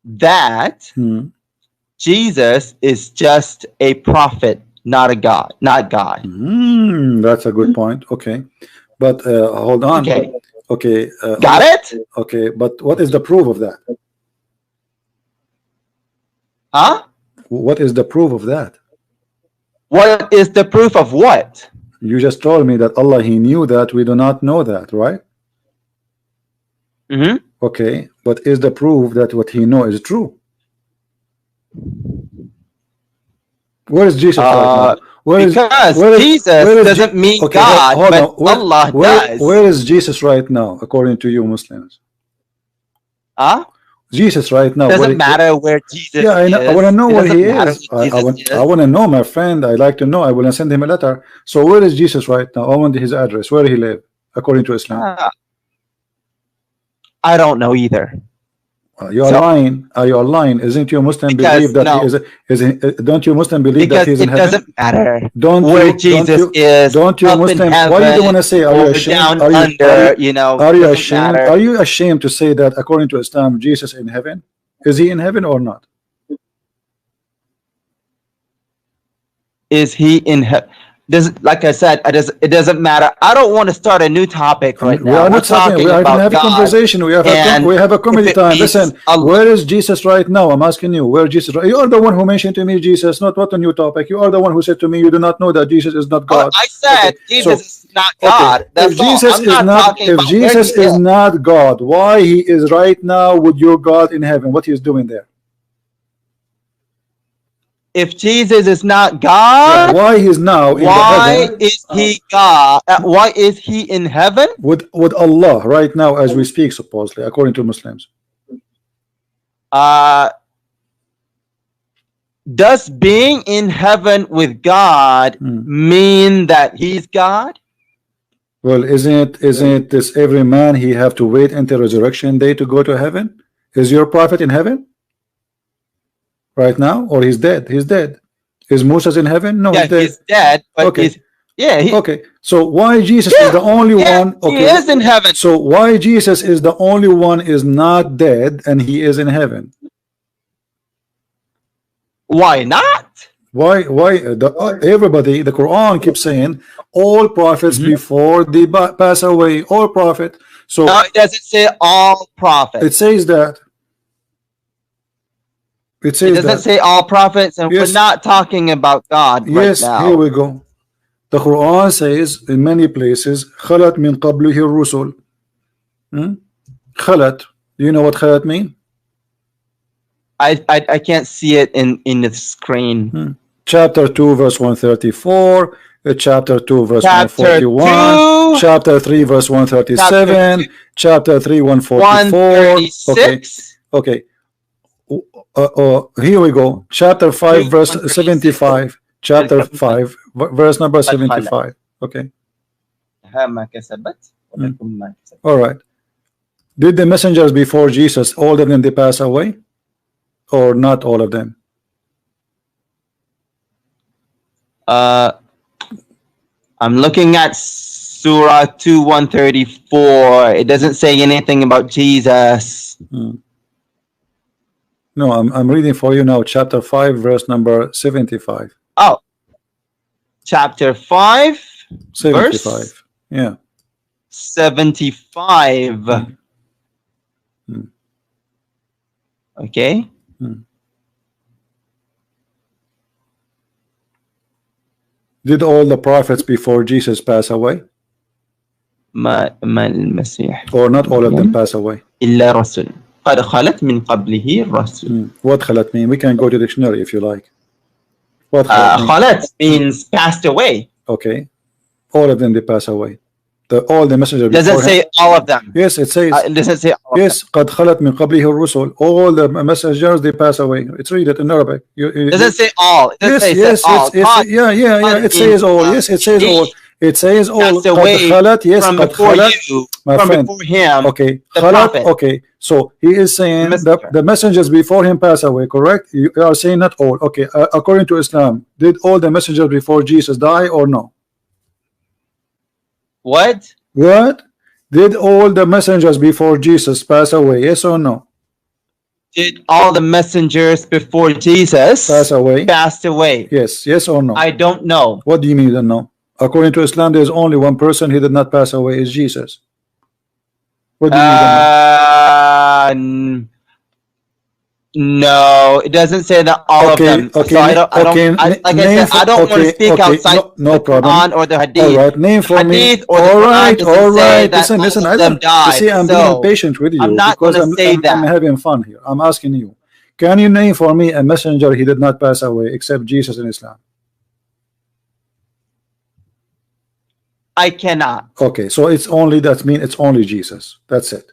that Jesus is just a prophet, not a God, not God. That's a good point. Okay, but hold on. Okay. Okay. Got it? Okay, but what is the proof of that? Huh? What is the proof of that? What is the proof of what? You just told me that Allah, He knew that. We do not know that, right? Okay, but is the proof that what He knows is true? Where is Jesus right now? Jesus doesn't mean God, hold but on. Allah does. Where is Jesus right now, according to you Muslims? Huh? Jesus right now. Doesn't matter where Jesus I know. is. I want to know where he is. I want to know, my friend. I like to know. I will send him a letter. So where is Jesus right now? I want his address. Where he live, according to Islam. I don't know either. You are lying. You are lying. Isn't you Muslim believe that he is? Don't you Muslim believe that he is in heaven? It doesn't matter where Jesus is. Don't you Muslim? Why you don't want to say? Are you ashamed? Are you ashamed? Are you ashamed to say that according to Islam, Jesus in heaven? Is he in heaven or not? Is he in heaven? Like I said, it doesn't matter. I don't want to start a new topic right now. We are not talking. We have a conversation. We have a comedy time. Listen, where is Jesus right now? I'm asking you, where is Jesus? You are the one who mentioned to me Jesus, not what a new topic. You are the one who said to me you do not know that Jesus is not God. I said Jesus is not God. That's if Jesus is not God, why he is right now with your God in heaven? What he is doing there? If Jesus is not God, why he's now in heaven? Is he God? Why is he in heaven? With Allah right now as we speak, supposedly, according to Muslims. Does being in heaven with God mean that he's God? Well, isn't this every man he have to wait until resurrection day to go to heaven? Is your prophet in heaven right now, or he's dead? He's dead. Is Moses in heaven? No, he's dead. But okay. Okay. So why Jesus is the only one? Okay. He is in heaven. So why Jesus is the only one is not dead and he is in heaven? Why not? Why? Everybody, the Quran keeps saying all prophets before they pass away. All prophet. So no, it doesn't say all prophets. It says that. It doesn't say all prophets, and we're not talking about God right now. Here we go. The Quran says in many places, "Khalat min qablihi ar-rusul." Khalat. Do you know what khalat mean? I can't see it in the screen. Chapter 2, verse 134. Chapter 2, verse 141. Chapter 3, verse 137. Chapter 3, 144. Okay. Here we go. Chapter 5, verse 75. Chapter 5, verse number 75. Okay. All right. Did the messengers before Jesus, all of them, they pass away? Or not all of them? I'm looking at Surah 2, 134. It doesn't say anything about Jesus. No, I'm reading for you now. Chapter 5, verse number 75. Oh, chapter 5, 75. Verse? Yeah. 75. Okay. Did all the prophets before Jesus pass away? Or not all of them pass away? قد خلت من قبله الرسل. What خلت mean? We can go to the dictionary if you like. What خلت means passed away. Okay. All of them they pass away. All the messengers. Does it say all of them? Yes, it says. It doesn't say all yes, قد خلت من قبله الرسل. All the messengers they pass away. It's read it in Arabic. Does it say all? It yes, say yes, all. Yeah. It says all. Yes, it says all. It says all passed away yes, from before you, my from friend. before him. Okay, the prophet. okay. So he is saying that the messengers before him pass away, correct? You are saying not all. Okay, according to Islam, did all the messengers before Jesus die or no? What? What? Did all the messengers before Jesus pass away? Yes or no? Did all the messengers before Jesus pass away? Passed away? Yes. Yes or no? I don't know. What do you mean you don't know? According to Islam, there's only one person who did not pass away, is Jesus. What do you mean you don't know? No, it doesn't say that all of them. Okay. So I don't. Like I said, I don't want to speak outside no the problem. Quran or the Hadith. All right, name for me. All right. Listen. I don't. You see, I'm being impatient with you. I'm not because going to say that. I'm having fun here. I'm asking you. Can you name for me a messenger he did not pass away except Jesus in Islam? I cannot. Okay, so it's only that mean it's only Jesus. That's it.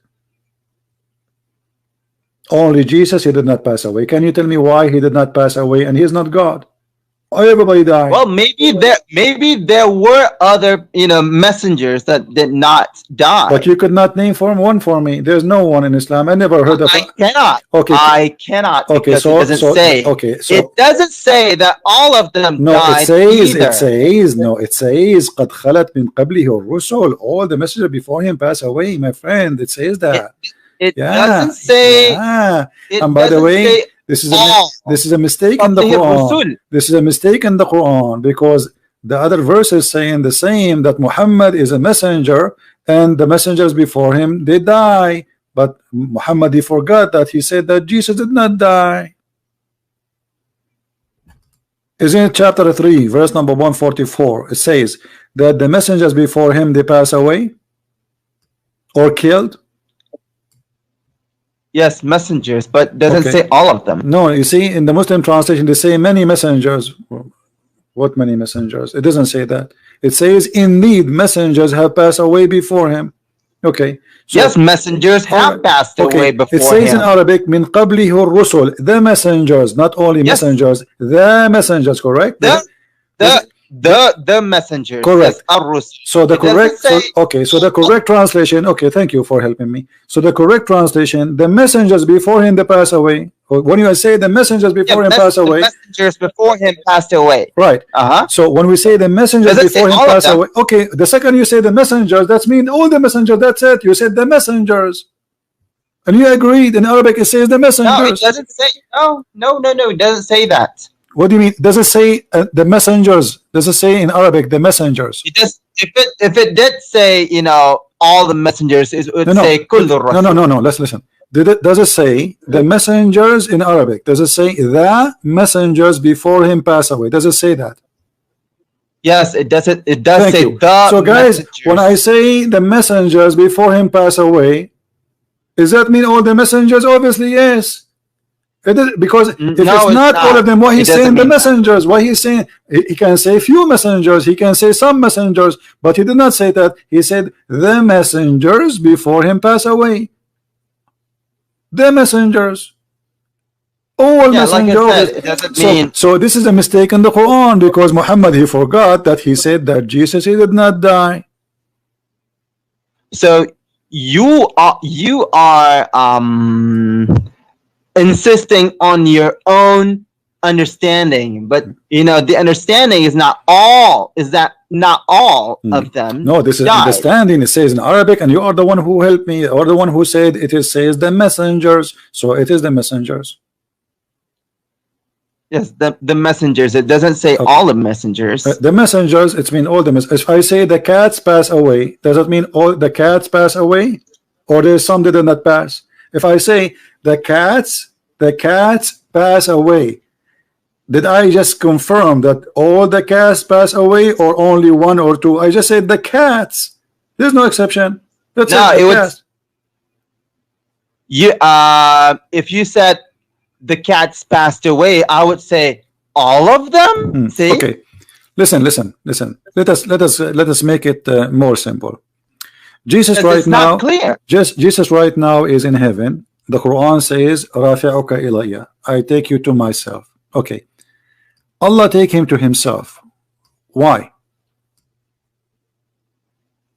Only Jesus, he did not pass away. Can you tell me why he did not pass away and he is not God? Everybody died. Well, maybe there were other messengers that did not die. But you could not name one for me. There's no one in Islam. I never heard of. I cannot. Okay. I cannot. Okay. Because it doesn't say. Okay. So it doesn't say that all of them died. It says قد خلت من قبله الرسل. All the messengers before him pass away, my friend. It says that. It doesn't say. And by the way, this is a mistake in the Quran. This is a mistake in the Quran because the other verses saying the same, that Muhammad is a messenger and the messengers before him they die. But Muhammad, he forgot that he said that Jesus did not die. Isn't it chapter 3 verse number 144? It says that the messengers before him they pass away or killed. Yes, messengers, but doesn't say all of them. No, you see, in the Muslim translation, they say many messengers. What many messengers? It doesn't say that. It says, indeed, messengers have passed away before him. Okay. So, yes, messengers have passed away before him. It says in Arabic, min qablihi rusul, the messengers, not only messengers, the messengers, correct? The messengers. Correct. So the correct so the correct translation, okay, thank you for helping me. So the correct translation, the messengers before him they pass away. When you say the messengers before him pass away, messengers before him passed away. Right. So when we say the messengers before him pass away, okay, the second you say the messengers, that's mean all the messengers, that's it. You said the messengers. And you agreed in Arabic it says the messengers. No, it doesn't say no, it doesn't say that. What do you mean? Does it say the messengers? Does it say in Arabic the messengers? It does. If it did say all the messengers, it would say kullu rasul. No. Let's listen. Does it say the messengers in Arabic? Does it say the messengers before him pass away? Does it say that? Yes, it does. It does Thank say you. the. So guys, messengers. when I say the messengers before him pass away, does that mean all the messengers? Obviously, yes. Because if it's not all of them, why he's saying the messengers? Why he's saying he can say few messengers, he can say some messengers, but he did not say that. He said the messengers before him pass away. The messengers, all messengers. Like I said, it doesn't mean. So this is a mistake in the Quran because Muhammad he forgot that he said that Jesus he did not die. So you are insisting on your own understanding, but the understanding is not all. Is that not all of them? No, this is understanding. It says in Arabic, and you are the one who helped me, or the one who said it says the messengers. So it is the messengers. Yes, the messengers. It doesn't say all the messengers. The messengers. It's mean all the messengers. If I say the cats pass away, does it mean all the cats pass away, or there's some that did not pass? If I say the cats pass away, did I just confirm that all the cats pass away or only one or two? I just said the cats. There's no exception. That's it. Was if you said the cats passed away, I would say all of them. See? Okay. Listen. Let us make it more simple. Jesus right now, clear. Jesus right now is in heaven. The Quran says, "Rafi'uka ilayya." I take you to myself. Okay. Allah take him to himself. Why?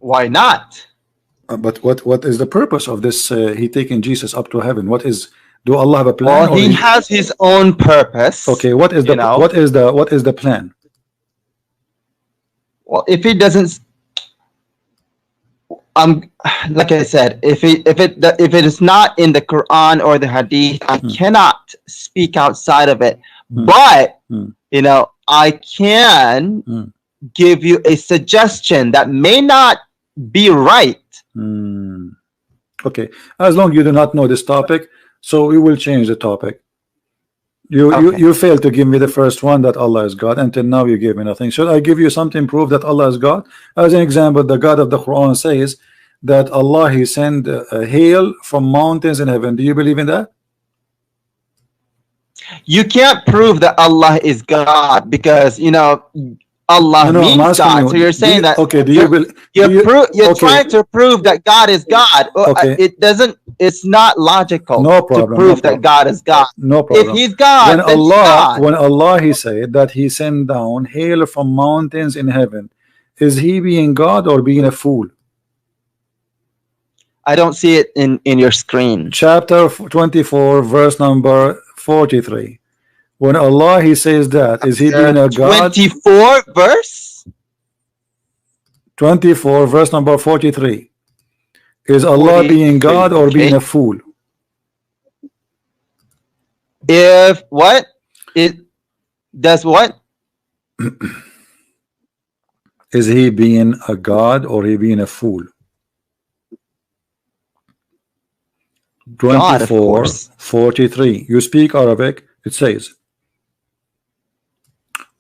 Why not? But what is the purpose of this? He taking Jesus up to heaven. What is? Do Allah have a plan? Well, Or he has his own purpose. okay, what is the what is the plan? Well, if he doesn't, like I said, if it is not in the Quran or the Hadith, I cannot speak outside of it. But you know, I can give you a suggestion that may not be right. Okay, as long as you do not know this topic, so we will change the topic. You failed to give me the first one, that Allah is God. Until now you gave me nothing. Should I give you something proof that Allah is God? As an example, the God of the Quran says that Allah, he sent hail from mountains in heaven. Do you believe in that? You can't prove that Allah is God because, you know, Allah means God. So you're saying that you're trying to prove that God is God. Okay. It's not logical to prove that God is God. No problem. If he's God, when Allah he said that he sent down hail from mountains in heaven, is he being God or being a fool? I don't see it in your screen. Chapter 24, verse number 43. When Allah he says that, is he being a God? 24 verse? 24 verse number 43. Is Allah being God or being a fool? If what? It does what? Is he being a God or he being a fool? 24 43. You speak Arabic. It says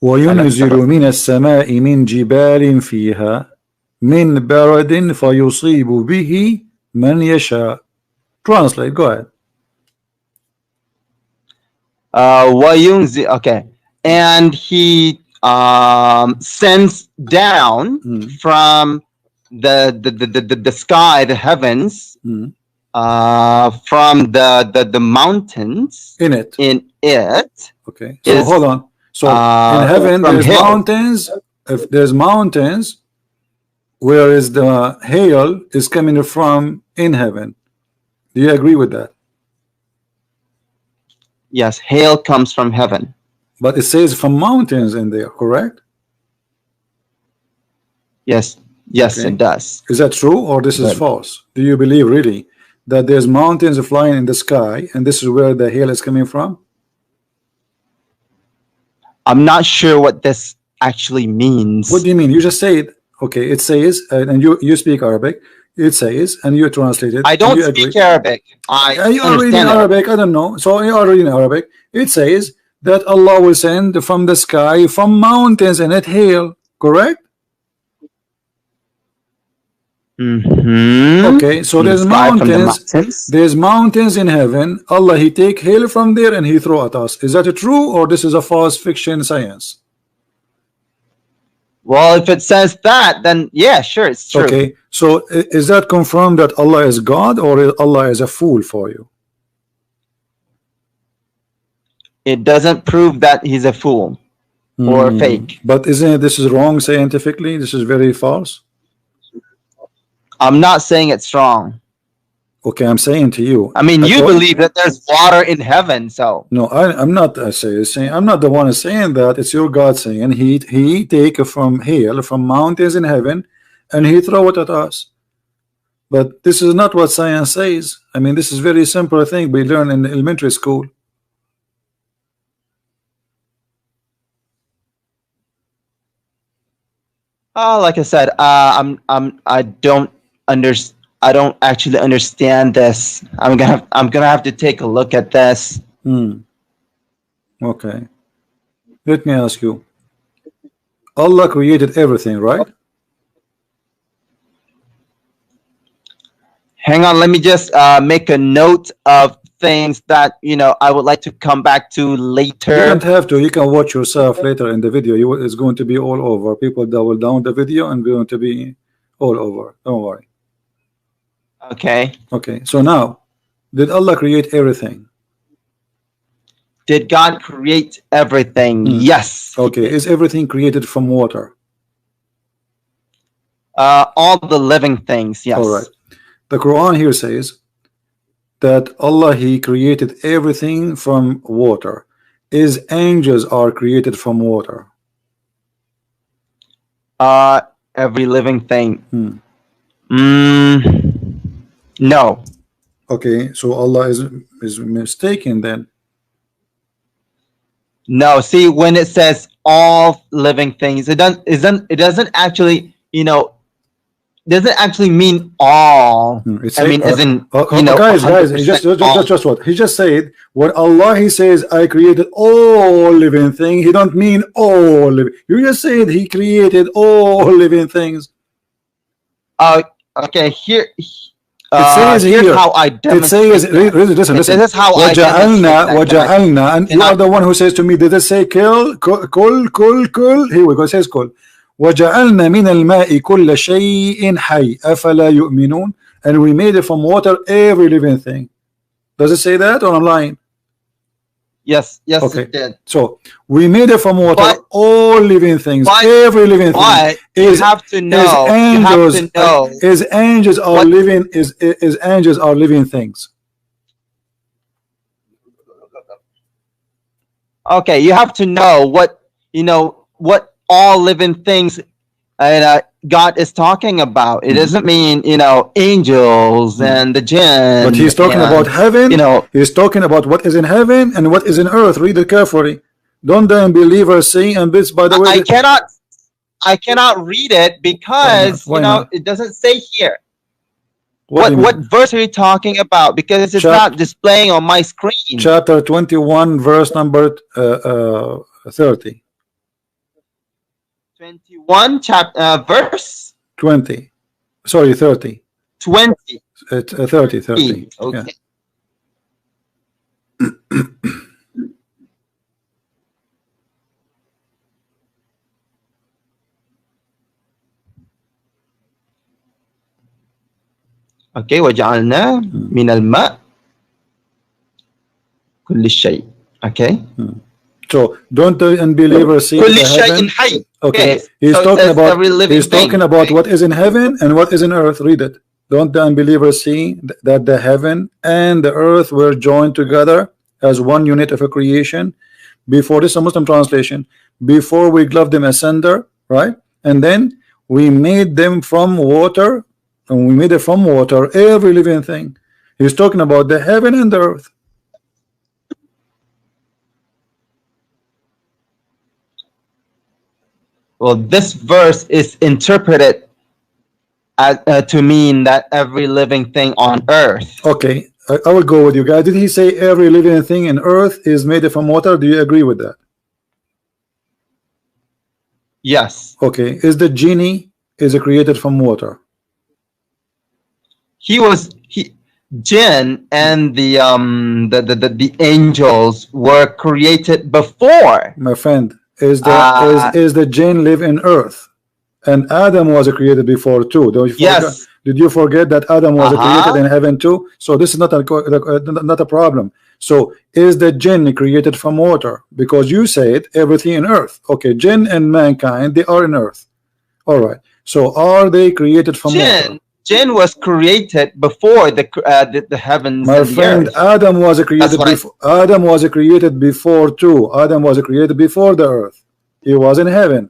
وَيُنْزِلُ مِنَ السَّمَاءِ مِنْ جِبَالٍ فِيهَا مِنْ بَرَدٍ فَيُصِيبُ بِهِ مَنْ يَشَاءُ. Translate, go ahead. Okay. And he sends down from the sky, the heavens, from the mountains in it. Okay. So hold on. So in heaven there's mountains. If there's mountains, where is the hail is coming from in heaven? Do you agree with that? Yes, hail comes from heaven. But it says from mountains in there, correct? Yes, okay. It does. Is that true or this is false? Do you believe really that there's mountains flying in the sky and this is where the hail is coming from? I'm not sure what this actually means. What do you mean? You just say it. Okay, it says, and you speak Arabic. It says, and you translate it. I don't speak Arabic. You are reading Arabic. I don't know. So you are reading Arabic. It says that Allah will send from the sky, from mountains, and it hail. Correct? Okay, so there's mountains. There's mountains in heaven. Allah, he take hail from there and he throw at us. Is that true or this is a false fiction science? Well, if it says that, then yeah, sure, it's true. Okay, so is that confirmed that Allah is God or Allah is a fool for you? It doesn't prove that he's a fool or fake. But isn't this is wrong scientifically? This is very false. I'm not saying it's wrong. Okay, I'm saying to you. I mean, you believe that there's water in heaven, so. No, I'm not saying. I'm not the one saying that. It's your God saying, and he take from hail from mountains in heaven, and he throw it at us. But this is not what science says. I mean, this is very simple thing we learn in elementary school. Like I said, I don't actually understand this. I'm gonna have to take a look at this. Okay. Let me ask you. Allah created everything, right? Hang on, let me just make a note of things that I would like to come back to later. You don't have to. You can watch yourself later in the video. It's going to be all over. People that will download the video and going to be all over. Don't worry. Okay. Okay. So now, did Allah create everything? Did God create everything? Yes. Okay. Is everything created from water? all the living things. Yes. All right. The Quran here says that Allah, He created everything from water. Is angels are created from water? Every living thing. No. Okay, so Allah is mistaken then. No. See, when it says all living things, it doesn't actually, doesn't actually mean all. I mean, as in, guys, he 100% just what he just said. When Allah He says, "I created all living things," He don't mean all living. You just said He created all living things. Okay. Here. It says here's here. how I It demonstrate. says, listen. This is how I demonstrate that. And you are the one who says to me, did it say kill, kul? Here we go. It says kul. وَجَعَلْنَا مِنَ الْمَاءِ كُلَّ شَيْءٍ حَيٍّ أَفَلَا يُؤْمِنُونَ. And we made it from water every living thing. Does it say that or I'm lying? Yes, Okay. it did. So we made it from water, all living things, every living thing. You have to know. Is angels are living? Is angels are living things? Okay, you have to know what all living things God is talking about. It doesn't mean angels and the jinn. But He's talking about heaven. He's talking about what is in heaven and what is in earth. Read it carefully. Don't the unbelievers say? And this, by the way, I cannot read it because Why not? it doesn't say here. What verse are you talking about? Because it's not displaying on my screen. Chapter 21, verse number 30. 21 verse 20. Sorry, 30. 20. 30. Okay. Yeah. Okay. وجعلنا من الماء كل شيء. Okay. So don't the unbelievers see كل the شيء heaven? حي. Okay. Okay. He's So talking about thing. What is in heaven and what is in earth. Read it. Don't the unbelievers see that the heaven and the earth were joined together as one unit of a creation? Before this, a Muslim translation. Before we gloved them asunder, right? And then we made them from water, and we made it from water every living thing. He's talking about the heaven and the earth. Well, this verse is interpreted to mean that every living thing on earth. Okay, I will go with you guys. Did he say every living thing in earth is made from water? Do you agree with that? Yes. Okay, is the genie created from water? Jinn and the angels were created before. My friend, is the jinn live in earth? And Adam was created before too. Don't you forget? Yes. Did you forget that Adam was created in heaven too? So this is not a problem. So is the jinn created from water? Because you said everything in earth. Okay, jinn and mankind, they are in earth. All right. So are they created from water? Jinn was created before the heavens. My and friend, the earth. Adam was created before. Adam was created before too. Adam was created before the earth. He was in heaven,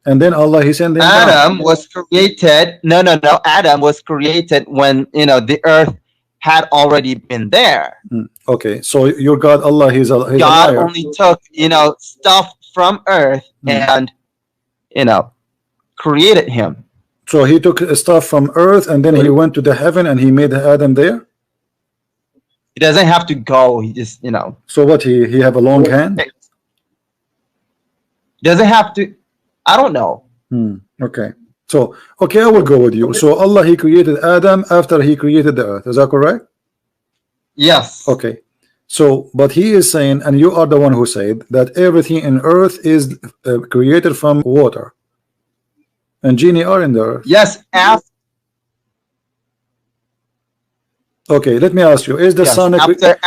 and then Allah He sent him Adam down. was created. No. Adam was created when the earth had already been there. Okay, so your God Allah, he's a God liar. only took stuff from earth and created him. So he took stuff from earth and then he went to the heaven and he made Adam there. He doesn't have to go. He just So what? He have a long hand? Doesn't have to. I don't know. Okay. So okay, I will go with you. So Allah He created Adam after He created the earth. Is that correct? Yes. Okay. So, but He is saying, and you are the one who said that everything in earth is created from water, and genie are in the earth. Yes. Okay, let me ask you: is the sun after the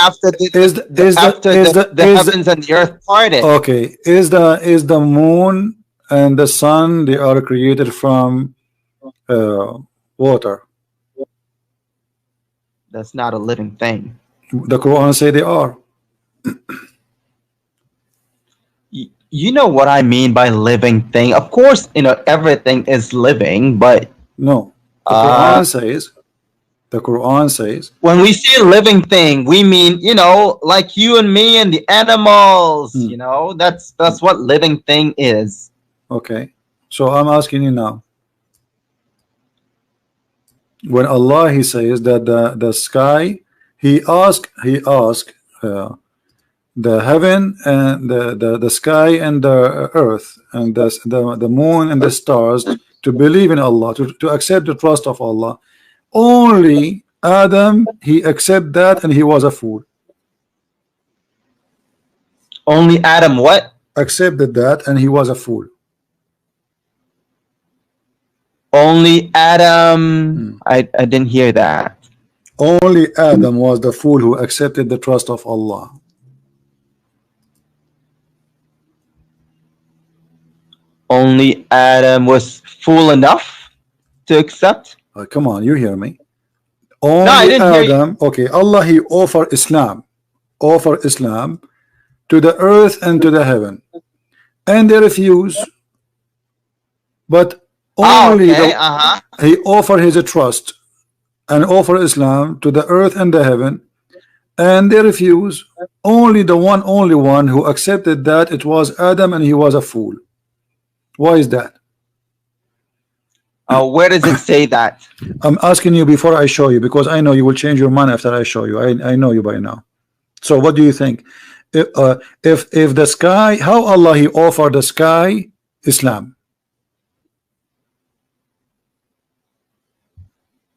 heavens and the earth parted? Okay, is the moon and the sun, they are created from water? That's not a living thing. The Quran say they are. You know what I mean by living thing. Of course, everything is living, but no. The Quran says. The Quran says. When we say living thing, we mean like you and me and the animals. That's what living thing is. Okay, so I'm asking you now. When Allah He says that the sky, He asked the heaven and the sky and the earth and the moon and the stars to believe in Allah, to accept the trust of Allah. Only Adam, he accepted that and he was a fool. Only Adam what? Accepted that and he was a fool. Only Adam. I didn't hear that. Only Adam was the fool who accepted the trust of Allah. Only Adam was fool enough to accept. Come on, you hear me? Only no, I didn't Adam. Hear you. Okay, Allah He offered Islam to the earth and to the heaven, and they refuse. But only He offered His trust and offered Islam to the earth and the heaven, and they refuse. Only one who accepted that, it was Adam, and he was a fool. Why is that? Where does it say that? I'm asking you before I show you, because I know you will change your mind after I show you. I know you by now. So what do you think? If the sky, how Allah He offered the sky Islam?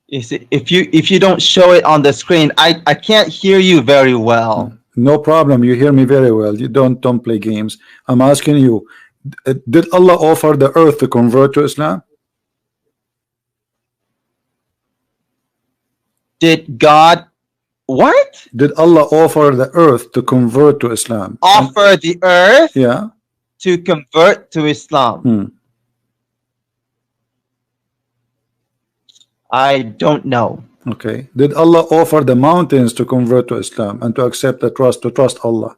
If you don't show it on the screen, I can't hear you very well. No problem, you hear me very well. You don't play games. I'm asking you, did Allah offer the earth to convert to Islam? Did God what? Did Allah offer the earth to convert to Islam? Offer the earth? Yeah. To convert to Islam. I don't know. Okay. Did Allah offer the mountains to convert to Islam and to accept the trust, to trust Allah?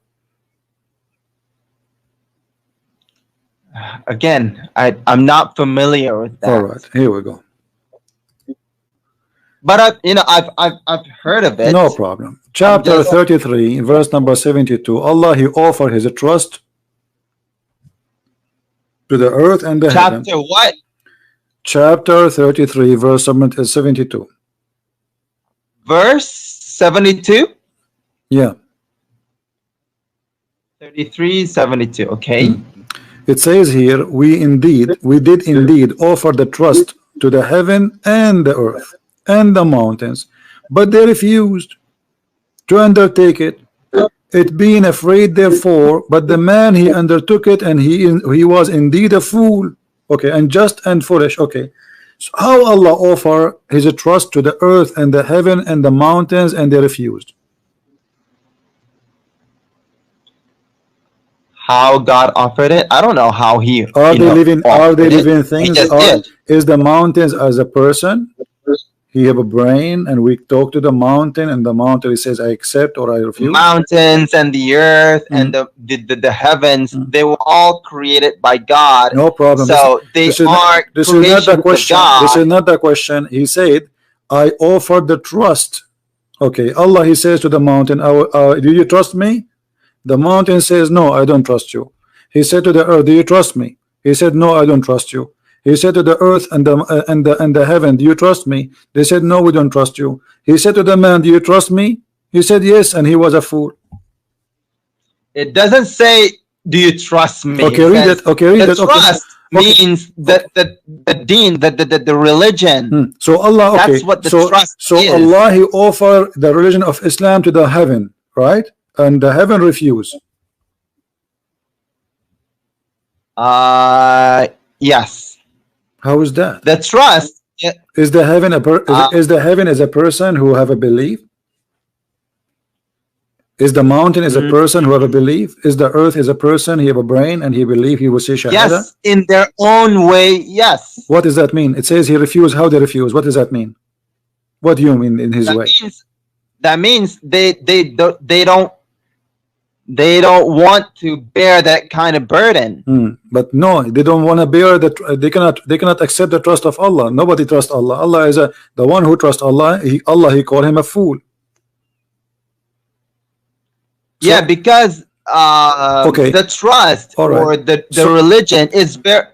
Again, I'm not familiar with that. All right, here we go. But I've heard of it. No problem. Chapter 33, verse number 72. Allah He offered His trust to the earth and the heaven. Chapter what? Chapter 33, verse 72. Verse 72? Yeah. 33, 72. Okay. It says here, we did indeed offer the trust to the heaven and the earth and the mountains, but they refused to undertake it, being afraid therefore. But the man, he undertook it, and he was indeed a fool. Okay, unjust and foolish. Okay, so how Allah offer His trust to the earth and the heaven and the mountains, and they refused? How God offered it? I don't know how He. Are they living things? Is the mountains as a person? He have a brain, and we talk to the mountain, and the mountain, he says, I accept or I refuse. Mountains and the earth and the heavens, they were all created by God. No problem. So this is not the question. This is not the question. He said, I offered the trust. Okay, Allah, He says to the mountain, do you trust me? The mountain says, no, I don't trust you. He said to the earth, do you trust me? He said, no, I don't trust you. He said to the earth and the heaven, do you trust me? They said, no, we don't trust you. He said to the man, do you trust me? He said, yes, and he was a fool. It doesn't say, do you trust me? Okay, read it. Okay, read it. Trust means the deen, the religion. So Allah, okay. That's what the trust is. So Allah, He offered the religion of Islam to the heaven, right? And the heaven refused. Yes. How is that? The trust is the heaven is the heaven as a person who have a belief? Is the mountain is a person who have a belief? Is the earth is a person, he have a brain and he believe he will say shahada? Yes, in their own way, yes. What does that mean? It says he refused. How they refuse? What does that mean? What do you mean in his way? That means they don't want to bear that kind of burden. But no, they don't want to bear that. They cannot accept the trust of Allah. Nobody trusts Allah. Allah is the one who trusts Allah. He called him a fool. So, yeah, because the trust or the religion is very.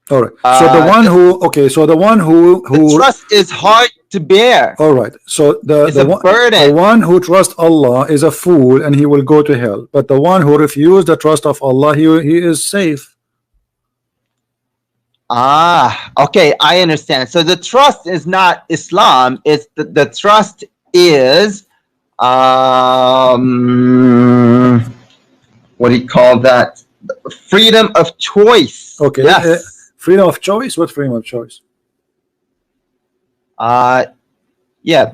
All right. So the one who the trust is hard to bear. All right. So the one who trusts Allah is a fool and he will go to hell. But the one who refused the trust of Allah, he is safe. Okay, I understand. So the trust is not Islam. It's the trust is what do you call that? Freedom of choice. Okay. Yes. Freedom of choice? What freedom of choice? Yeah,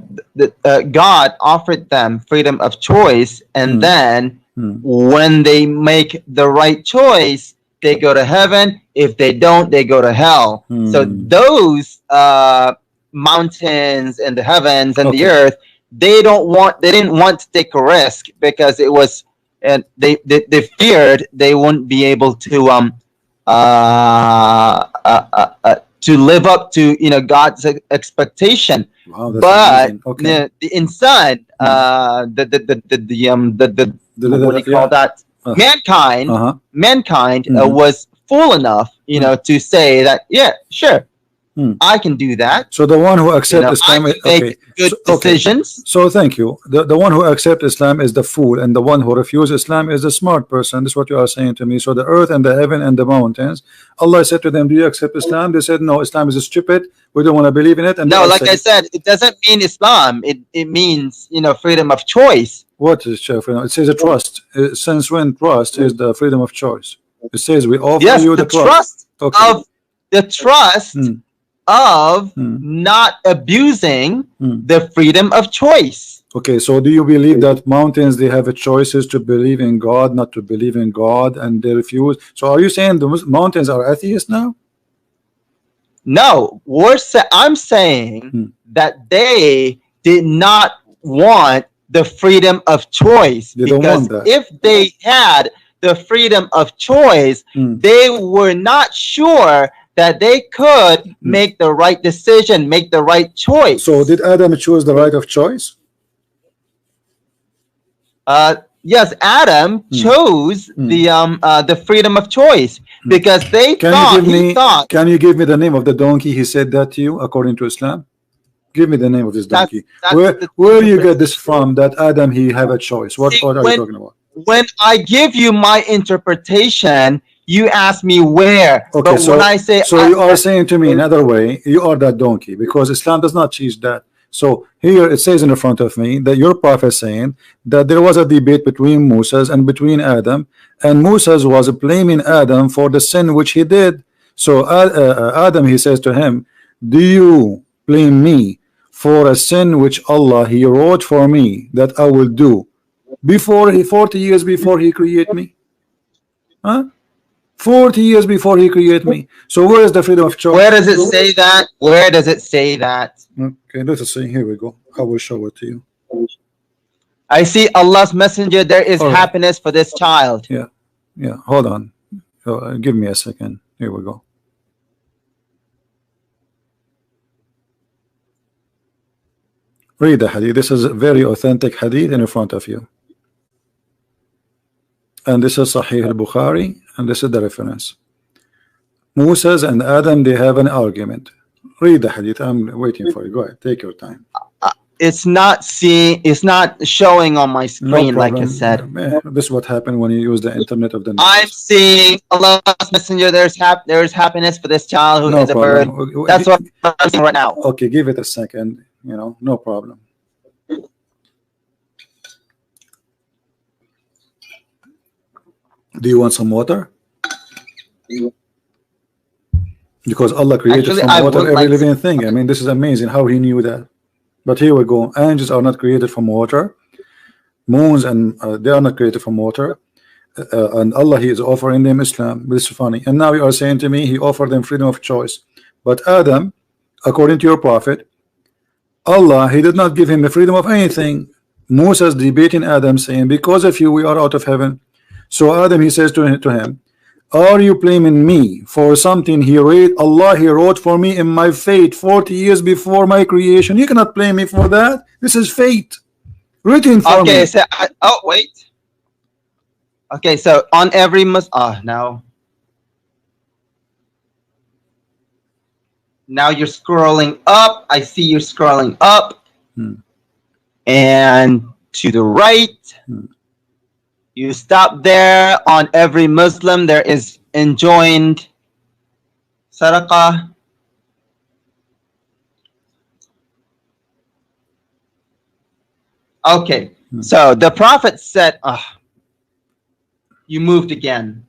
God offered them freedom of choice, and then when they make the right choice, they go to heaven. If they don't, they go to hell. So those mountains and the heavens and the earth, they didn't want to take a risk because it was, and they feared they wouldn't be able to live up to God's expectation. Wow, but okay. the inside, what do you call that? Mankind was fool enough, to say that, yeah, sure, I can do that. So the one who accepts Islam, make good decisions. So thank you. The one who accepts Islam is the fool, and the one who refuses Islam is the smart person. This is what you are saying to me. So the earth and the heaven and the mountains, Allah said to them, do you accept Islam? They said, no, Islam is stupid. We don't want to believe in it. And no, like I said, it doesn't mean Islam. It means, freedom of choice. What is freedom? It says a trust. Since when trust is the freedom of choice? It says we offer you the trust. Of the trust of not abusing the freedom of choice. Okay, so do you believe that mountains, they have a choices to believe in God, not to believe in God, and they refuse? So are you saying the mountains are atheists now? No, I'm saying that they did not want the freedom of choice, because if they had the freedom of choice, they were not sure that they could make the right decision, make the right choice. So did Adam choose the right of choice? Yes, Adam chose the freedom of choice, because they thought. Can you give me the name of the donkey he said that to you according to Islam? Give me the name of this donkey. Where you get this from, that Adam he have a choice? What are you talking about? When I give you my interpretation, you ask me where. Okay, but when I say, you are saying to me another way, you are that donkey, because Islam does not teach that. So here it says in front of me that your prophet saying that there was a debate between Moses and between Adam, and Moses was blaming Adam for the sin which he did. So Adam, he says to him, do you blame me for a sin which Allah he wrote for me that I will do before 40 years before he create me? 40 years before he create me. So where is the freedom of choice? Where does it say that? Where does it say that? Okay, let us see. Here we go. I will show it to you. I see Allah's messenger. There is happiness for this child. Yeah. Hold on. Give me a second. Here we go. Read the hadith. This is a very authentic hadith in front of you. And this is Sahih al-Bukhari, and this is the reference. Moses and Adam, they have an argument. Read the hadith. I'm waiting for you. Go ahead. Take your time. It's not showing on my screen, like I said. This is what happened when you use the internet of the news. I'm seeing Allah's messenger. There's happiness for this child who is a bird. That's what I'm seeing right now. Okay, give it a second. No problem. Do you want some water? Because Allah created from water every living thing. I mean, this is amazing how he knew that. But here we go. Angels are not created from water. moons, and they are not created from water. And Allah, He is offering them Islam. This is funny. And now you are saying to me He offered them freedom of choice. But Adam, according to your prophet, Allah, He did not give him the freedom of anything. Moses debating Adam, saying, because of you we are out of heaven. So Adam, he says to him, are you blaming me for something He wrote? Allah, He wrote for me in my fate 40 years before my creation. You cannot blame me for that. This is fate written for me. Okay, so oh wait. Okay, so on every now you're scrolling up. I see you're scrolling up and to the right. You stop there. On every Muslim there is enjoined sadaqah. Okay, so the Prophet said, you moved again.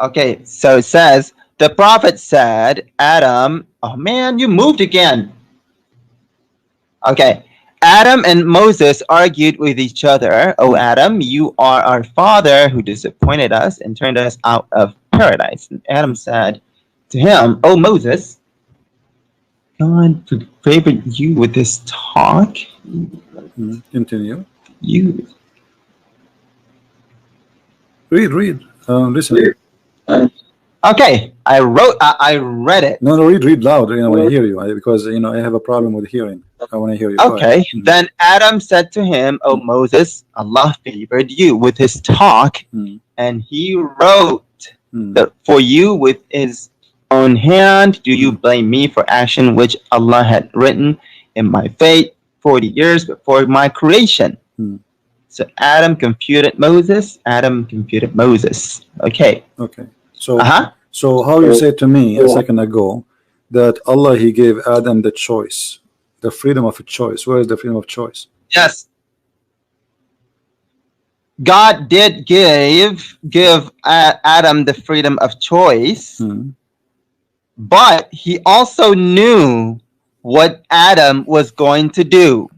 Okay, so it says, the Prophet said, Adam, oh man, you moved again. Okay, Adam and Moses argued with each other. Oh, Adam, you are our father who disappointed us and turned us out of paradise. And Adam said to him, oh, Moses, God favored you with this talk. Continue. You read. Listen. Okay, I read it. No, read loud. I want to hear you because I have a problem with hearing. I want to hear you. Okay. Then Adam said to him, "O Moses, Allah favored you with His talk, and He wrote that for you with His own hand. Do you blame me for action which Allah had written in my fate 40 years before my creation?" So Adam computed Moses. Okay. So how you said to me a second ago that Allah, He gave Adam the choice, the freedom of a choice. Where is the freedom of choice? Yes, God did give Adam the freedom of choice, but He also knew what Adam was going to do.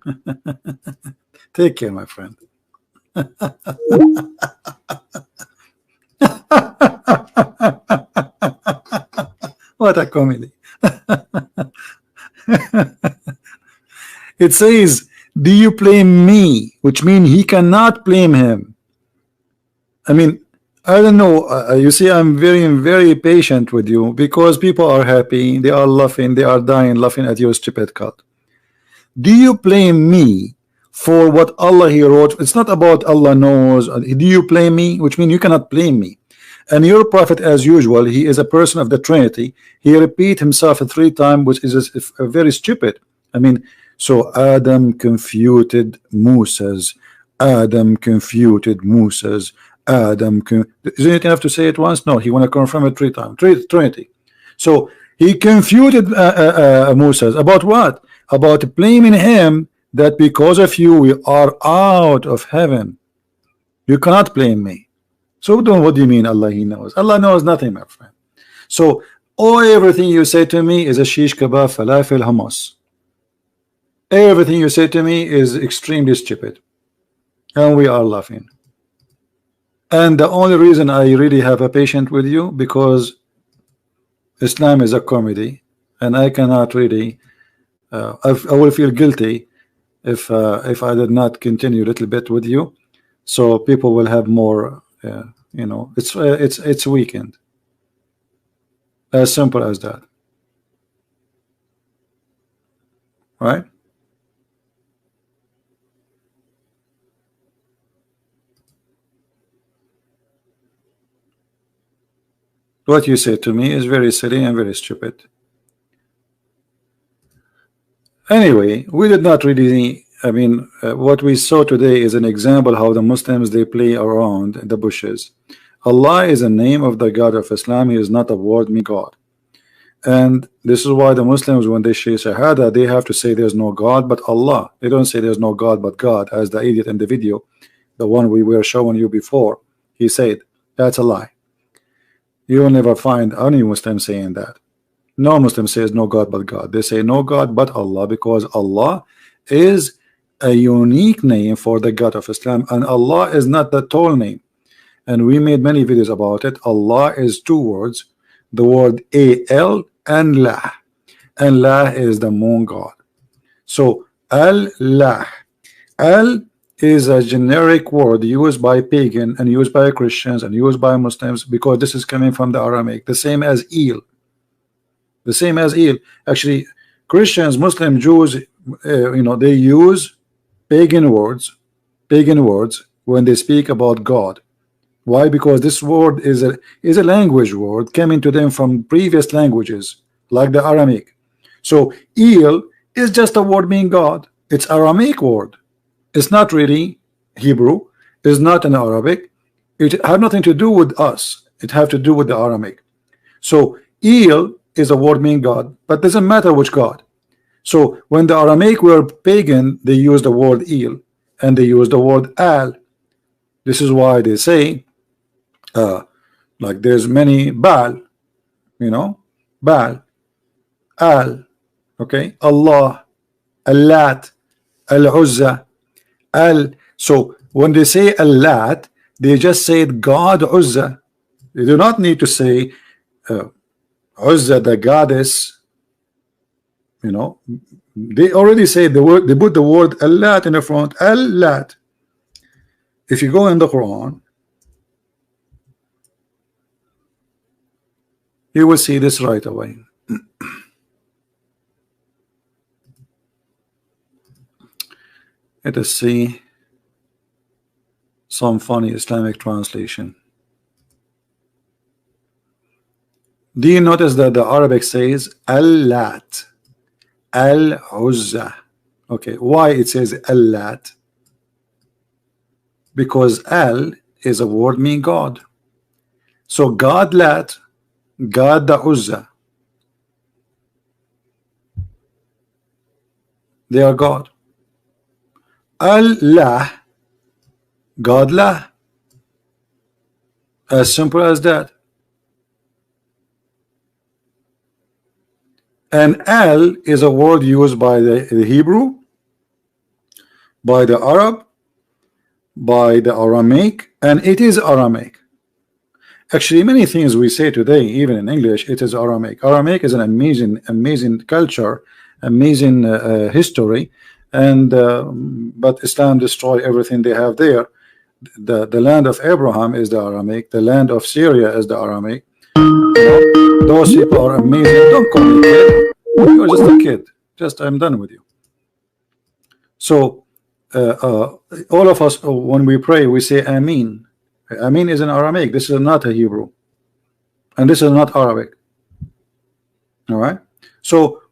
Take care, my friend. What a comedy. It says, do you blame me? Which means he cannot blame him. I mean, I don't know. You see, I'm very, very patient with you because people are happy. They are laughing. They are dying laughing at your stupid cult. Do you blame me for what Allah He wrote? It's not about Allah knows. Do you blame me? Which means you cannot blame me. And your prophet, as usual, he is a person of the Trinity. He repeat himself 3 times, which is very stupid. I mean, so Adam confuted Moses. Adam confuted Moses. Adam. Isn't it enough to say it once? No, he want to confirm it 3 times. Trinity. So he confuted Moses about what? About blaming him that because of you we are out of heaven. You cannot blame me. So what do you mean Allah He knows? Allah knows nothing, my friend. So everything you say to me is a shish kebab, falafel, hummus. Everything you say to me is extremely stupid, and we are laughing. And the only reason I really have a patient with you because Islam is a comedy, and I cannot really. I will feel guilty if I did not continue a little bit with you, so people will have more. It's weekend. As simple as that, right? What you say to me is very silly and very stupid. Anyway, we did not really. I mean, what we saw today is an example how the Muslims they play around the bushes. Allah is a name of the God of Islam. He is not a word meaning God. And this is why the Muslims, when they say Shahada, they have to say there's no God but Allah. They don't say there's no God but God, as the idiot in the video, the one we were showing you before, he said. That's a lie. You will never find any Muslim saying that. No Muslim says no God but God. They say no God but Allah, because Allah is a unique name for the God of Islam, and Allah is not the tall name. And we made many videos about it. Allah is two words, the word al and lah, and lah is the moon god. So Allah, al is a generic word used by pagan and used by Christians and used by Muslims, because this is coming from the Aramaic, the same as il. The same as il. Actually, Christians, Muslim, Jews, they use pagan words when they speak about God. Why? Because this word is a language word coming to them from previous languages like the Aramaic. So il is just a word meaning God. It's Aramaic word. It's not really Hebrew. It's not in Arabic. It have nothing to do with us. It have to do with the Aramaic. So il is a word meaning God, but doesn't matter which God. So when the Aramaic were pagan, they used the word il and they used the word al. This is why they say like there's many Baal, Baal, al, okay, Allah, Allat, Al-Uzza, al. So when they say Allat, they just said God Uzza. They do not need to say Uzza, the goddess. They already say the word. They put the word Allat in the front. Allat. If you go in the Quran, you will see this right away. Let us see some funny Islamic translation. Do you notice that the Arabic says Allat, Al-Uzza? Okay, why it says Allat? Because Al is a word meaning God. So God Lat, God the Uzza, they are God. Allah, God Lah. As simple as that. And Al is a word used by the Hebrew, by the Arab, by the Aramaic, and it is Aramaic. Actually, many things we say today, even in English, it is Aramaic. Aramaic is an amazing culture, amazing history, and but Islam destroy everything they have there. The land of Abraham is the Aramaic. The land of Syria is the Aramaic. Those people are amazing. Don't call me kid. You're just a kid. Just I'm done with you. So all of us, when we pray, we say Amin. Amin is in Aramaic. This is not a Hebrew, and this is not Arabic. All right. So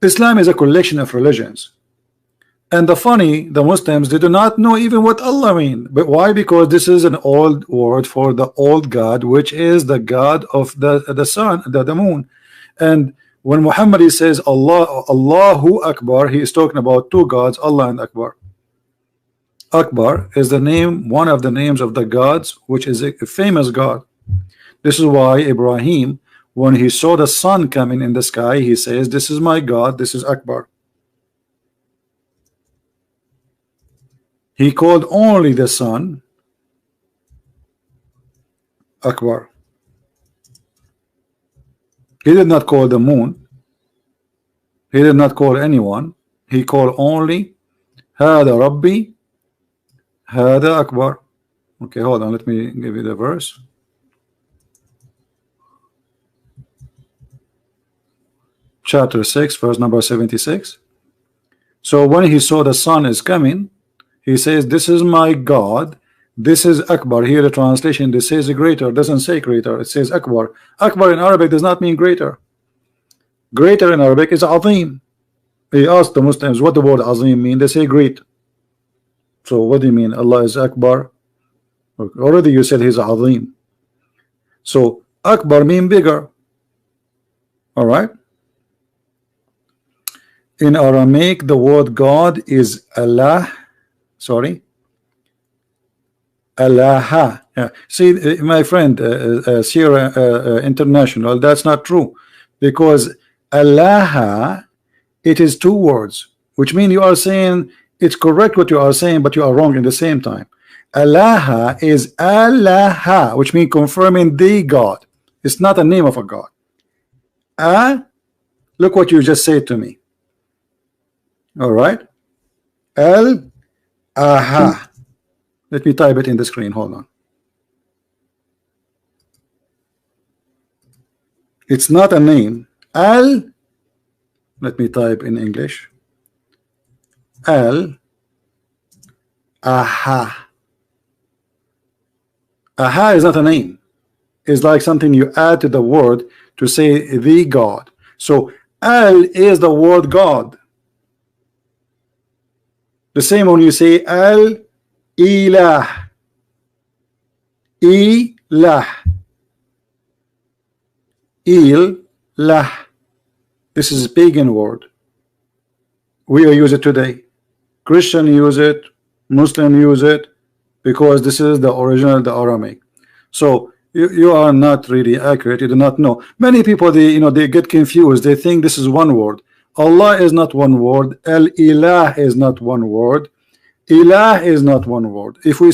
Islam is a collection of religions. And the Muslims, they do not know even what Allah means. But why? Because this is an old word for the old God, which is the God of the sun, the moon. And when Muhammad says Allah, Allahu Akbar, he is talking about two gods, Allah and Akbar. Akbar is the name, one of the names of the gods, which is a famous God. This is why Ibrahim, when he saw the sun coming in the sky, he says, this is my God, this is Akbar. He called only the sun Akbar. He did not call the moon. He did not call anyone. He called only Hada Rabbi, Hada Akbar. Okay, hold on. Let me give you the verse. Chapter 6, verse number 76. So when he saw the sun is coming, he says, this is my God, this is Akbar. Here the translation, this says greater, doesn't say greater, it says Akbar. Akbar in Arabic does not mean greater. Greater in Arabic is Azim. He asked the Muslims what the word Azim mean. They say great. So what do you mean? Allah is Akbar? Already you said he's Azim. So Akbar mean bigger. All right. In Aramaic, the word God is Allah. Sorry, Allah. Yeah. See, my friend, Sierra International, that's not true, because Allah, it is two words, which mean you are saying it's correct what you are saying, but you are wrong in the same time. Allah is Allah, which means confirming the God. It's not a name of a God. Look what you just said to me. All right. Aha. Let me type it in the screen. Hold on. It's not a name. Let me type in English. Aha. Aha is not a name. It's like something you add to the word to say the God. So is the word God. The same when you say ilah. Ilah. Ilah. This is a pagan word. We use it today. Christian use it, Muslim use it, because this is the original, the Aramaic. So you are not really accurate. You do not know. Many people, they get confused. They think this is one word. Allah is not one word. Ilah is not one word. Ilah is not one word. If we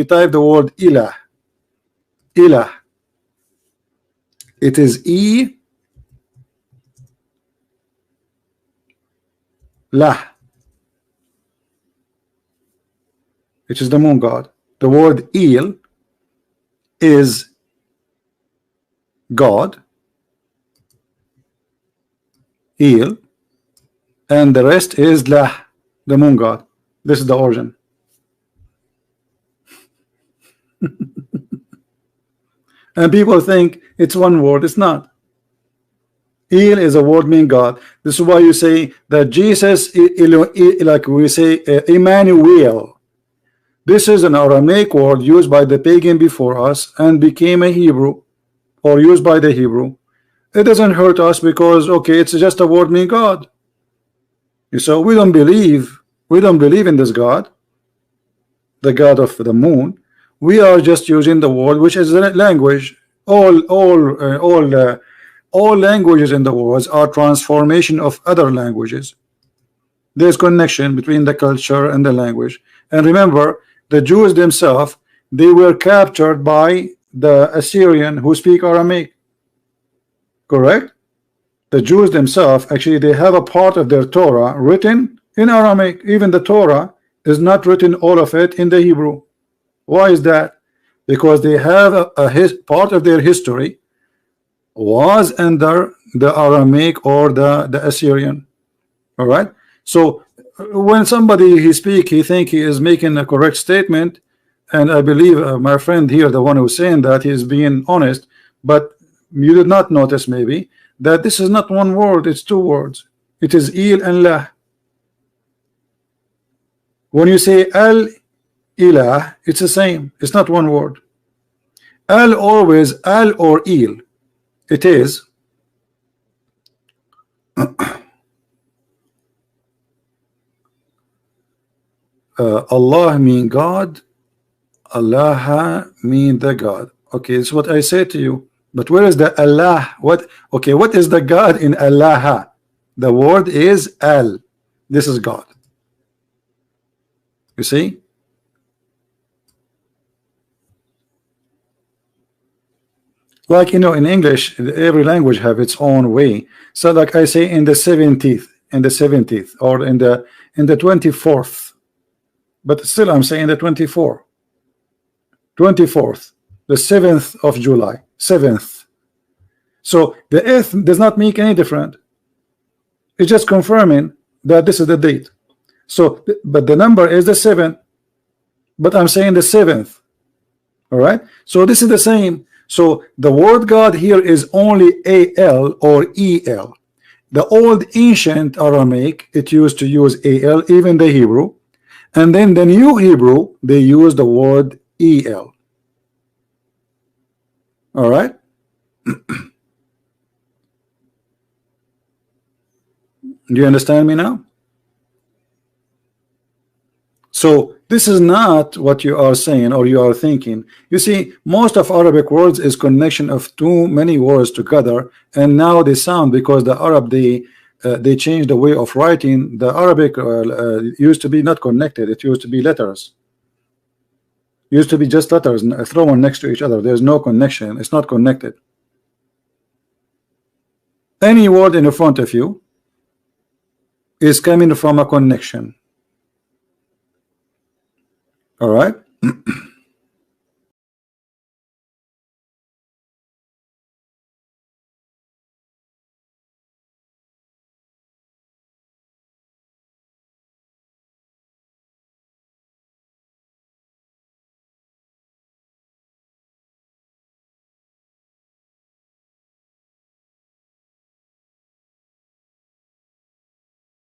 type the word ilah, it is lah, which is the moon god. The word il is God, il, and the rest is lah, the moon god. This is the origin. And people think it's one word. It's not. Il is a word meaning God. This is why you say that Jesus, like we say, Emmanuel. This is an Aramaic word used by the pagan before us and became a Hebrew, or used by the Hebrew. It doesn't hurt us because, okay, it's just a word meaning God. So we don't believe in this God, the God of the moon. We are just using the word, which is a language. All languages in the world are transformation of other languages. There's connection between the culture and the language. And remember, the Jews themselves, they were captured by the Assyrian who speak Aramaic. Correct? The Jews themselves, actually, they have a part of their Torah written in Aramaic. Even the Torah is not written all of it in the Hebrew. Why is that? Because they have a part of their history was under the Aramaic or the Assyrian. All right. So when somebody he think he is making a correct statement, and I believe my friend here, the one who's saying that, he is being honest, but you did not notice maybe that this is not one word, it's two words. It is il and lah. When you say al ilah, it's the same. It's not one word. Al always al or il. It is Allah mean God, Allah mean the God. Okay, it's what I say to you. But where is the Allah? What is the God in Allah? The word is al. This is God. You see? Like, in English, every language have its own way. So like I say, in the 70th, or in the 24th, but still I'm saying the 24th, the 7th of July, 7th. So the 8th does not make any difference. It's just confirming that this is the date. So, but the number is the 7, but I'm saying the 7th. All right. So this is the same. So the word God here is only al or el. The old ancient Aramaic, it used to use al, even the Hebrew, and then the new Hebrew, they use the word el. All right. Do you understand me now? So This is not what you are saying or you are thinking. You see, most of Arabic words is connection of too many words together, and now they sound, because the Arab they changed the way of writing. The Arabic used to be not connected. It used to be letters. Used to be just letters thrown next to each other. There's no connection. It's not connected. Any word in front of you is coming from a connection. All right.